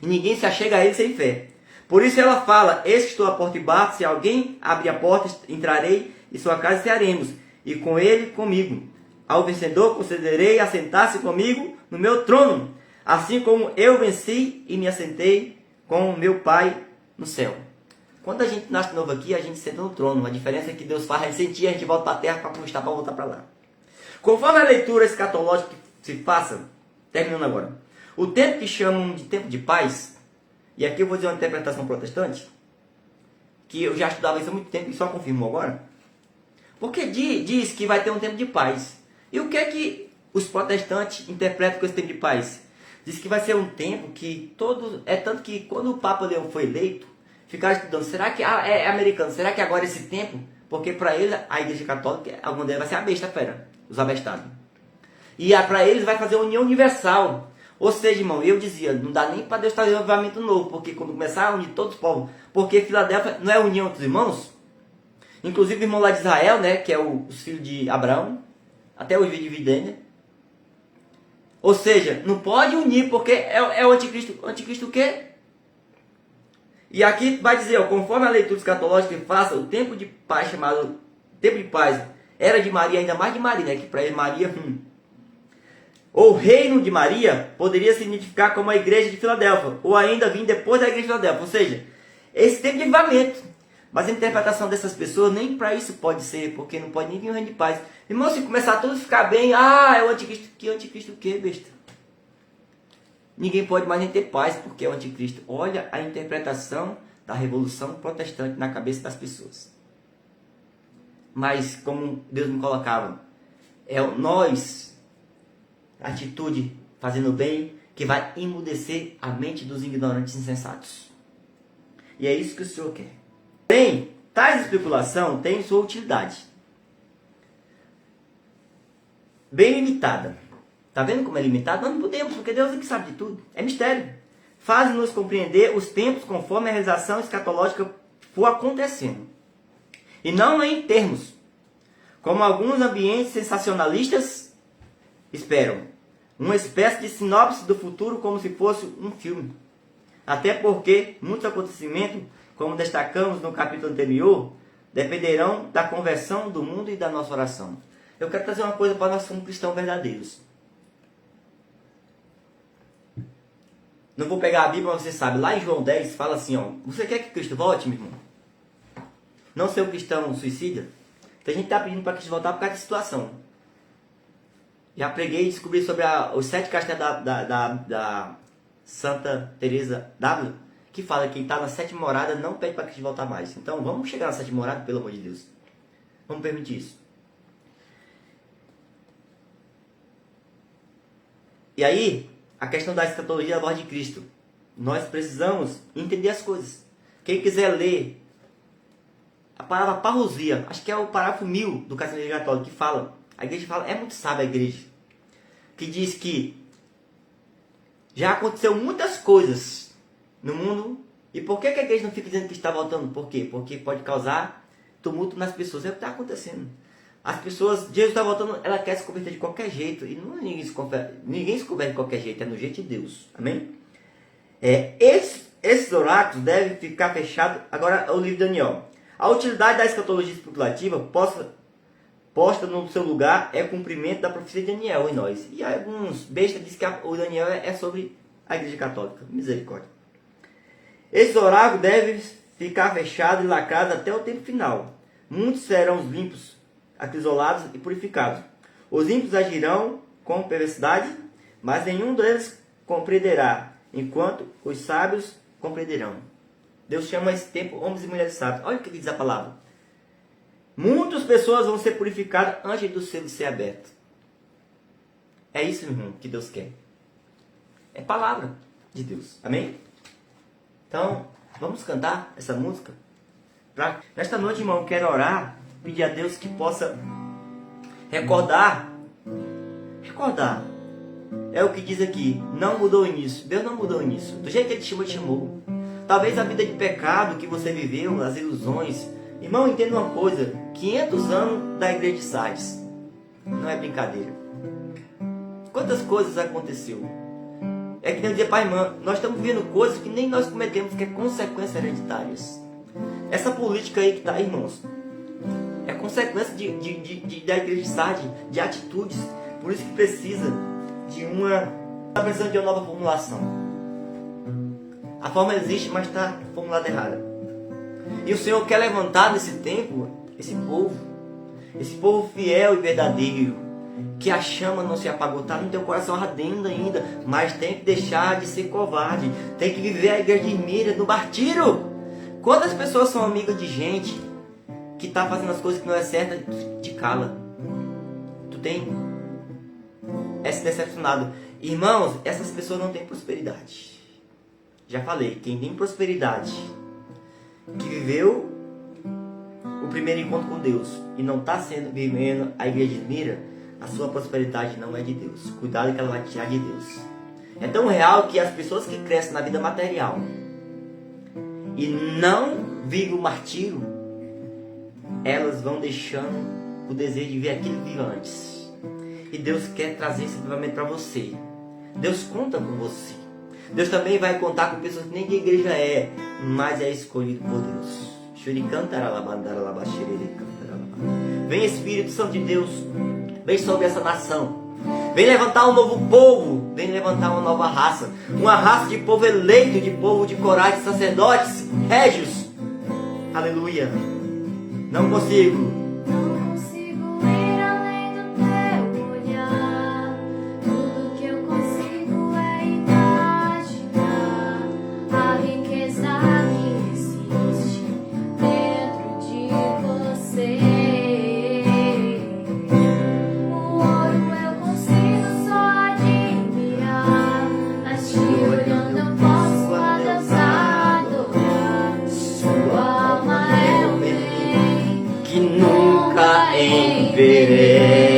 E ninguém se achega a Ele sem fé. Por isso ela fala, eis que estou à porta e bato, se alguém abrir a porta, entrarei e sua casa cearemos, e com ele comigo. Ao vencedor concederei assentar-se comigo no meu trono, assim como eu venci e me assentei com o meu Pai no céu. Quando a gente nasce de novo aqui, a gente senta no trono. A diferença é que Deus faz a gente sentir, a gente volta para a terra para conquistar, para voltar para lá. Conforme a leitura escatológica que se passa, terminando agora, o tempo que chamam de tempo de paz, e aqui eu vou dizer uma interpretação protestante, que eu já estudava isso há muito tempo e só confirmo agora, porque diz que vai ter um tempo de paz. E o que é que os protestantes interpretam com esse tempo de paz? Diz que vai ser um tempo que todos... É tanto que quando o Papa Leão foi eleito, ficaram estudando, será que é americano? Será que agora esse tempo? Porque para eles, a Igreja Católica, algum deles vai ser a besta fera, os abestados. E para eles vai fazer a união universal. Ou seja, irmão, eu dizia, não dá nem para Deus trazer um avivamento novo, porque quando começar a unir todos os povos, porque Filadélfia não é a união dos irmãos? Inclusive o irmão lá de Israel, né, que é os filhos de Abraão, até hoje vive dividendo, né? Ou seja, não pode unir, porque é o anticristo. O anticristo o quê? E aqui vai dizer, ó, conforme a leitura escatológica que faça, o tempo de paz chamado tempo de paz era de Maria, ainda mais de Maria, né? Que para ele Maria, ou reino de Maria poderia significar como a igreja de Filadélfia, ou ainda vir depois da igreja de Filadélfia. Ou seja, esse tempo de avivamento. Mas a interpretação dessas pessoas nem para isso pode ser, porque não pode nem vir o reino de paz. Irmão, se começar a todos ficar bem, é o anticristo. Que anticristo o quê, besta? Ninguém pode mais nem ter paz porque é o anticristo. Olha a interpretação da revolução protestante na cabeça das pessoas. Mas como Deus me colocava, é nós, a atitude fazendo bem, que vai emudecer a mente dos ignorantes e insensatos. E é isso que o Senhor quer. Porém, tais especulação tem sua utilidade. Bem limitada. Está vendo como é limitado? Nós não podemos, porque Deus é que sabe de tudo. É mistério. Faz-nos compreender os tempos conforme a realização escatológica for acontecendo. E não em termos, como alguns ambientes sensacionalistas esperam. Uma espécie de sinopse do futuro como se fosse um filme. Até porque muitos acontecimentos, como destacamos no capítulo anterior, dependerão da conversão do mundo e da nossa oração. Eu quero trazer uma coisa para nós como cristãos verdadeiros. Não vou pegar a Bíblia, mas você sabe, lá em João 10 fala assim, ó, você quer que Cristo volte, meu irmão? Não ser um cristão suicida? Então a gente está pedindo para Cristo voltar por causa da situação. Já preguei e descobri sobre os 7 castelos da Santa Teresa d'Ávila, que fala que quem está na 7ª morada não pede para Cristo voltar mais. Então vamos chegar na 7ª morada, pelo amor de Deus. Vamos permitir isso. E aí, a questão da escatologia da voz de Cristo. Nós precisamos entender as coisas. Quem quiser ler a palavra parousia, acho que é o parágrafo 1000 do Catecismo Católico, que fala, a igreja fala, é muito sábia a igreja, que diz que já aconteceu muitas coisas no mundo, e por que a igreja não fica dizendo que está voltando? Por quê? Porque pode causar tumulto nas pessoas. É o que está acontecendo. As pessoas, Jesus está voltando, ela quer se converter de qualquer jeito. E não, ninguém se converte de qualquer jeito, é no jeito de Deus. Amém? Esses oráculos devem ficar fechados. Agora, o livro de Daniel. A utilidade da escatologia especulativa posta no seu lugar é cumprimento da profecia de Daniel em nós. E alguns bestas dizem que o Daniel é sobre a Igreja Católica. Misericórdia. Esses oráculos devem ficar fechados e lacrados até o tempo final. Muitos serão limpos, acrisolados e purificados. Os ímpios agirão com perversidade, mas nenhum deles compreenderá, enquanto os sábios compreenderão. Deus chama esse tempo homens e mulheres sábios. Olha o que diz a palavra. Muitas pessoas vão ser purificadas antes do selo ser aberto. É isso, irmão, que Deus quer. É palavra de Deus. Amém? Então, vamos cantar essa música? Nesta noite, irmão, eu quero orar, pedir a Deus que possa recordar. É o que diz aqui. Não mudou o início. Deus não mudou o início. Do jeito que Ele te chamou, Ele chamou. Talvez a vida de pecado que você viveu, as ilusões. Irmão, entenda uma coisa. 500 anos da igreja de Sardes. Não é brincadeira. Quantas coisas aconteceu? É que nem dizer para a irmã, nós estamos vivendo coisas que nem nós cometemos, que é consequências hereditárias. Essa política aí que está, irmãos, é consequência da igreja de Sardes, de atitudes. Por isso que precisa de está precisando de uma nova formulação. A forma existe, mas está formulada errada. E o Senhor quer levantar nesse tempo esse povo fiel e verdadeiro, que a chama não se apagou, está no teu coração ardendo ainda, mas tem que deixar de ser covarde, tem que viver a igreja de Mira no martírio. Quantas pessoas são amigas de gente que está fazendo as coisas que não é certa, te cala. Tu é se decepcionado. Irmãos, essas pessoas não têm prosperidade. Já falei, quem tem prosperidade, que viveu o primeiro encontro com Deus e não está vivendo a igreja de Mira, a sua prosperidade não é de Deus. Cuidado que ela vai tirar de Deus. É tão real que as pessoas que crescem na vida material e não vivem o martírio, elas vão deixando o desejo de ver aquilo que vive antes. E Deus quer trazer esse livramento para você. Deus conta com você. Deus também vai contar com pessoas que nem de igreja mas é escolhido por Deus. Vem Espírito Santo de Deus, vem sobre essa nação. Vem levantar um novo povo, vem levantar uma nova raça. Uma raça de povo eleito, de povo de corais, de sacerdotes, régios. Aleluia. Não consigo. Não consigo ir além do teu olhar. Tudo que eu consigo é imaginar a riqueza que existe dentro de você. O ouro eu consigo só admirar, mas te olhando eu posso a Deus adorar. Sua alma é o bem Que nunca envelhecerá.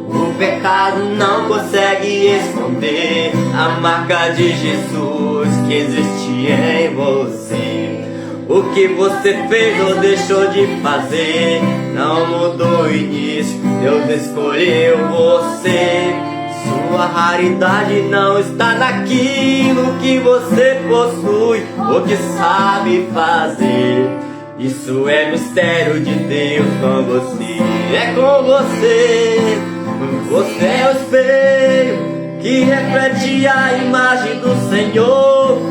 O pecado não consegue esconder a marca de Jesus que existe em você. O que você fez ou deixou de fazer não mudou o início. Deus escolheu você. Sua raridade não está naquilo que você possui ou que sabe fazer. Isso é mistério de Deus com você. É com você. Você é o espelho que reflete a imagem do Senhor.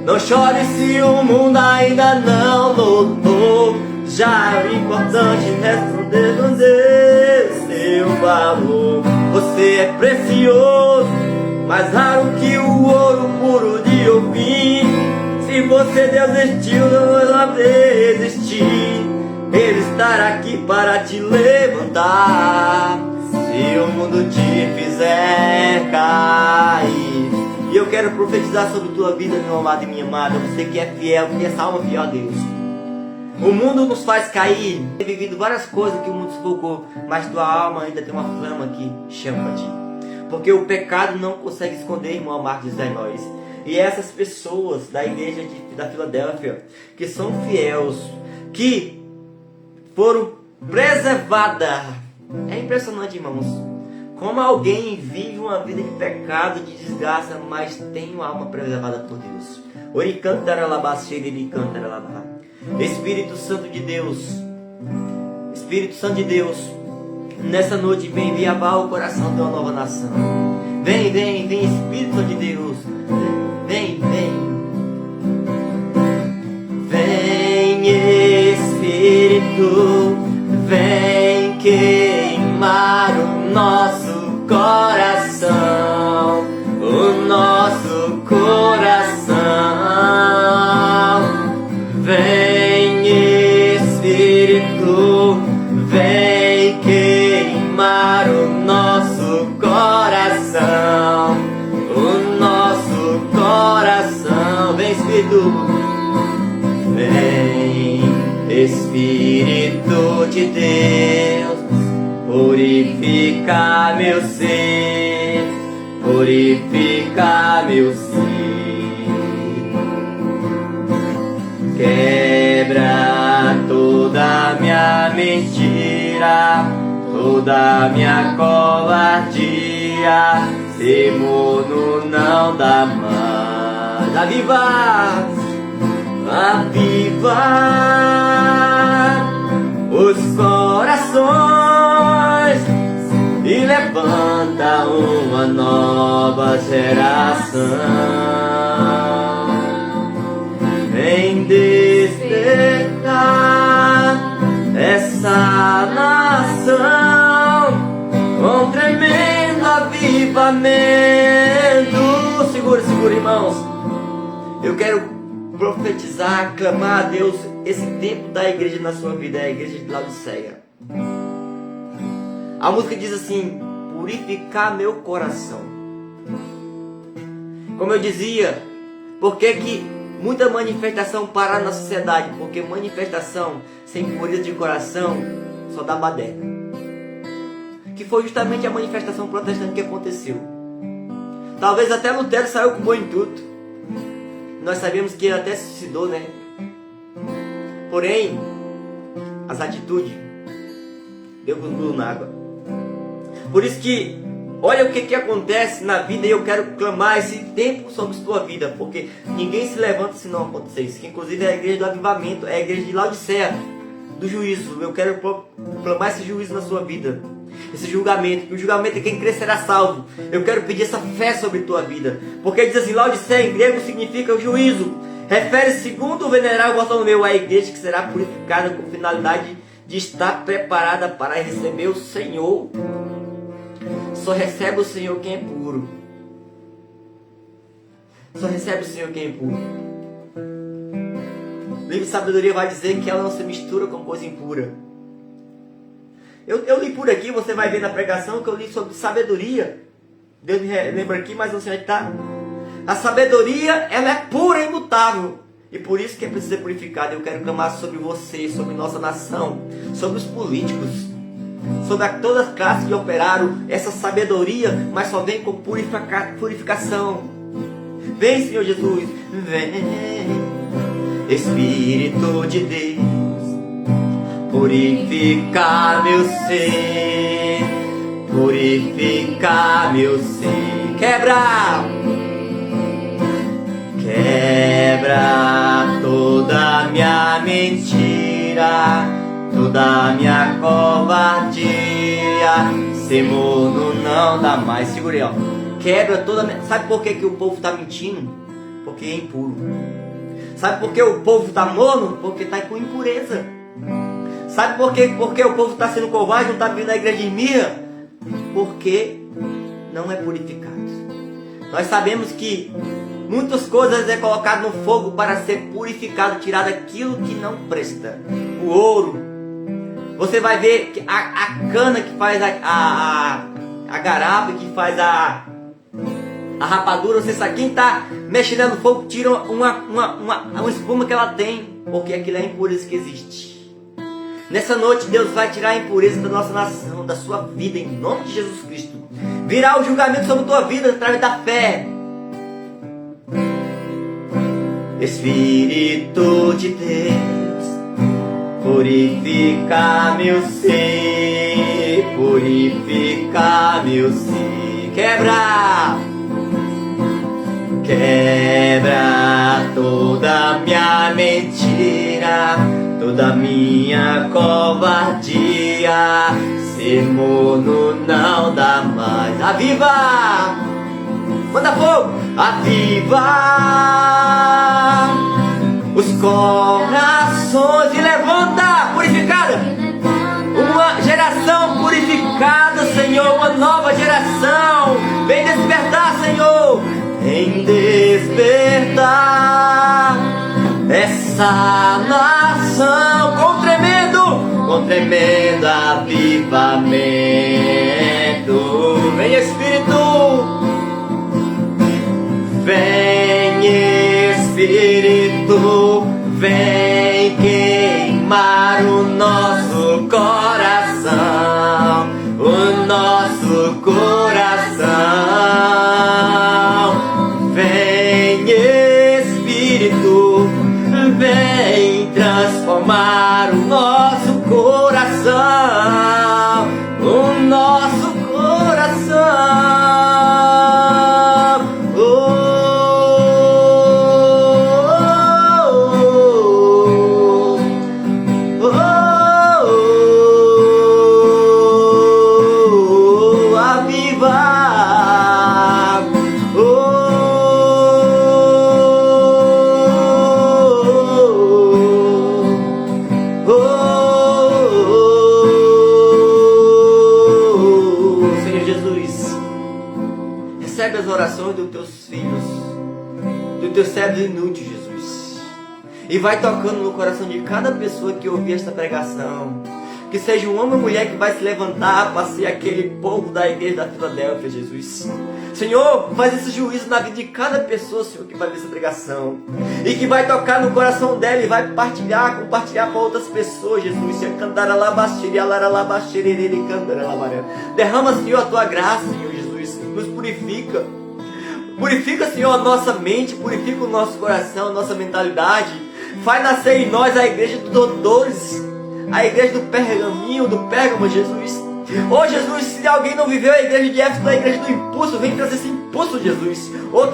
Não chore se o mundo ainda não notou. Já é o importante responder com Deus seu valor. Você é precioso, mais raro que o ouro puro de Ofim. Se você desistiu, não vai desistir. Ele estará aqui para te levantar. Se o mundo te fizer cair. E eu quero profetizar sobre tua vida, meu amado e minha amada. Você que é fiel, que essa alma fiel a Deus. O mundo nos faz cair. Tem vivido várias coisas que o mundo sufocou, mas tua alma ainda tem uma flama que chama pra ti. Porque o pecado não consegue esconder, irmão amado, diz a nós. E essas pessoas da igreja da Filadélfia, que são fiéis, que foram preservadas. É impressionante, irmãos, como alguém vive uma vida de pecado, de desgraça, mas tem uma alma preservada por Deus. Espírito Santo de Deus, Espírito Santo de Deus, nessa noite vem viavar o coração de uma nova nação. Vem, vem, vem, Espírito Santo de Deus. Vem, vem. Vem, Espírito, vem queimar nosso coração, o nosso coração. acalmar o nosso coração, o nosso coração. Vem, Espírito, vem, Espírito de Deus, purifica meu ser, purifica meu ser. Quebra toda minha mentira, toda minha covardia, ser morno não dá mais. Aviva, aviva os corações e levanta uma nova geração. Vem despertar essa nação com tremendo avivamento. Segura, segura, irmãos. Eu quero profetizar, clamar a Deus esse tempo da igreja na sua vida, é a igreja de Laodiceia. A música diz assim: purificar meu coração. Como eu dizia, por que muita manifestação para na sociedade? Porque manifestação sem pureza de coração só dá baderna. Que foi justamente a manifestação protestante que aconteceu. Talvez até Lutero saiu com bom intuito. Nós sabemos que ele até se suicidou, né? Porém, as atitudes deu cuspido na água. Por isso que olha o que acontece na vida, e eu quero clamar esse tempo sobre a sua vida, porque ninguém se levanta se não acontecer isso. Que inclusive é a igreja do avivamento, é a igreja de Laodiceia, do juízo. Eu quero clamar esse juízo na sua vida, esse julgamento, que o julgamento é quem crer será salvo. Eu quero pedir essa fé sobre a tua vida, porque diz assim, Laodiceia em grego significa o juízo. Refere-se, segundo o venerável Bartolomeu, à igreja que será purificada com finalidade de estar preparada para receber o Senhor. Só recebe o Senhor quem é puro. Só recebe o Senhor quem é puro. O livro de sabedoria vai dizer que ela não se mistura com coisa impura. Eu li por aqui, você vai ver na pregação que eu li sobre sabedoria. Deus me lembra aqui, mas você vai estar. A sabedoria, ela é pura e imutável. E por isso que precisa ser purificada. Eu quero clamar sobre você, sobre nossa nação, sobre os políticos, sobre todas as classes que operaram essa sabedoria, mas só vem com purificação. Vem, Senhor Jesus, vem, Espírito de Deus, purificar meu ser, purificar meu ser. Quebra, quebra toda minha mentira, toda minha covardia, ser morno não dá mais. Segurei, ó. Quebra toda minha... Sabe por que o povo está mentindo? Porque é impuro. Sabe por que o povo está morno? Porque está com impureza. Sabe por que o povo está sendo covarde, não está vindo à igreja de mirra? Porque não é purificado. Nós sabemos que muitas coisas é colocado no fogo para ser purificado, tirado aquilo que não presta. O ouro. Você vai ver que a cana que faz a garapa, que faz a rapadura, você sabe, quem está mexendo no fogo tira uma espuma que ela tem, porque aquilo é a impureza que existe. Nessa noite Deus vai tirar a impureza da nossa nação, da sua vida, em nome de Jesus Cristo. Virá o julgamento sobre a tua vida através da fé. Espírito de Deus, purifica meu ser, purifica meu ser. Quebra, quebra toda minha mentira, toda minha covardia, ser morno não dá mais. Aviva, manda fogo, aviva os corações e levanta, purificada, uma geração purificada, Senhor, uma nova geração. Vem despertar, Senhor, vem despertar essa nação com um tremendo avivamento. Vem Espírito, vem Espírito, vem queimar o nosso coração, o nosso coração. Vem Espírito, vem transformar o nosso coração, o nosso coração. Recebe as orações dos teus filhos, dos teus servos inúteis, Jesus, e vai tocando no coração de cada pessoa que ouvir esta pregação. Que seja um homem ou mulher que vai se levantar para ser aquele povo da igreja da Filadélfia, Jesus. Senhor, faz esse juízo na vida de cada pessoa, Senhor, que vai ver essa pregação. E que vai tocar no coração dela e vai compartilhar para outras pessoas, Jesus. Derrama, Senhor, a tua graça, Senhor Jesus. Nos purifica. Purifica, Senhor, a nossa mente, purifica o nosso coração, a nossa mentalidade. Faz nascer em nós a igreja dos doutores, a igreja do pergaminho, do Pérgamo, Jesus. Oh, Jesus, se alguém não viveu a igreja de Éfeso, a igreja do impulso, vem trazer esse impulso, Jesus. Oh,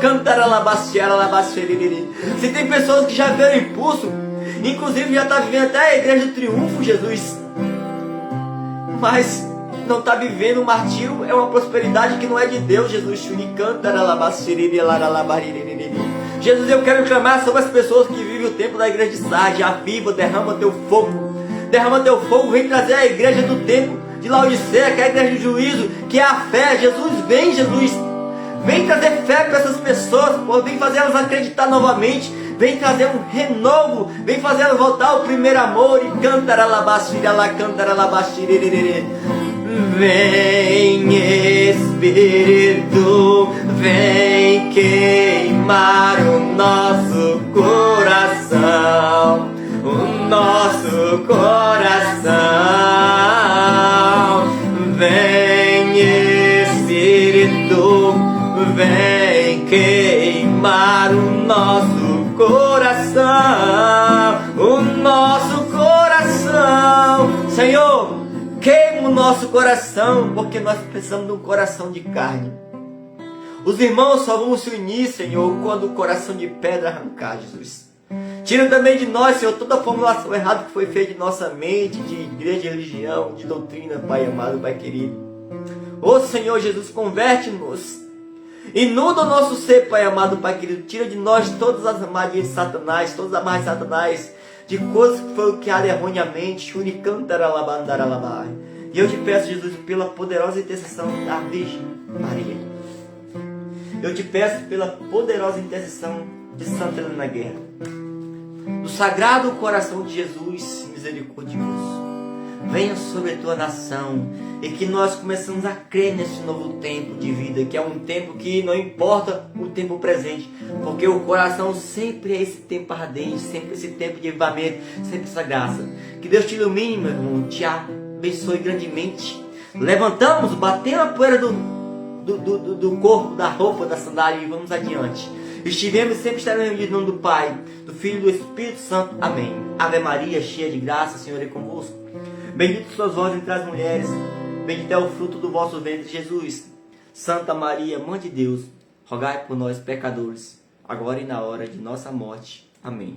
se tem pessoas que já viveram impulso, inclusive já está vivendo até a igreja do triunfo, Jesus, mas não está vivendo o martírio, é uma prosperidade que não é de Deus, Jesus. Jesus, eu quero clamar sobre as pessoas que vivem o tempo da igreja de Sardes. Aviva, derrama teu fogo. Derrama teu fogo, vem trazer a igreja do tempo de Laodiceia, que é a igreja do juízo, que é a fé. Jesus, vem, Jesus. Vem trazer fé para essas pessoas, vem fazer elas acreditar novamente. Vem trazer um renovo, vem fazer elas voltar ao primeiro amor. E vem Espírito, vem queimar o nosso coração, o nosso coração. Vem Espírito, vem queimar o nosso coração, o nosso coração. Senhor, queima o nosso coração, porque nós precisamos de um coração de carne. Os irmãos só vão se unir, Senhor, quando o coração de pedra arrancar, Jesus. Tira também de nós, Senhor, toda a formulação errada que foi feita de nossa mente, de igreja, de religião, de doutrina, Pai amado, Pai querido. Ô Senhor Jesus, converte-nos. Inunda o nosso ser, Pai amado, Pai querido. Tira de nós todas as armadilhas de Satanás, todas as amarras de Satanás, de coisas que foi criadas erroneamente. E eu te peço, Jesus, pela poderosa intercessão da Virgem Maria. Eu te peço pela poderosa intercessão de Santa Helena Guerra, do Sagrado Coração de Jesus misericordioso. Venha sobre a tua nação e que nós começamos a crer nesse novo tempo de vida, que é um tempo que não importa o tempo presente, porque o coração sempre é esse tempo ardente, sempre esse tempo de avivamento, sempre essa graça. Que Deus te ilumine, meu irmão, te abençoe grandemente. Levantamos, batemos a poeira do corpo, da roupa, da sandália e vamos adiante. Estivemos e sempre estaremos em nome do Pai, do Filho e do Espírito Santo. Amém. Ave Maria, cheia de graça, o Senhor é convosco. Bendito sois vós entre as mulheres, bendito é o fruto do vosso ventre, Jesus. Santa Maria, Mãe de Deus, rogai por nós, pecadores, agora e na hora de nossa morte. Amém.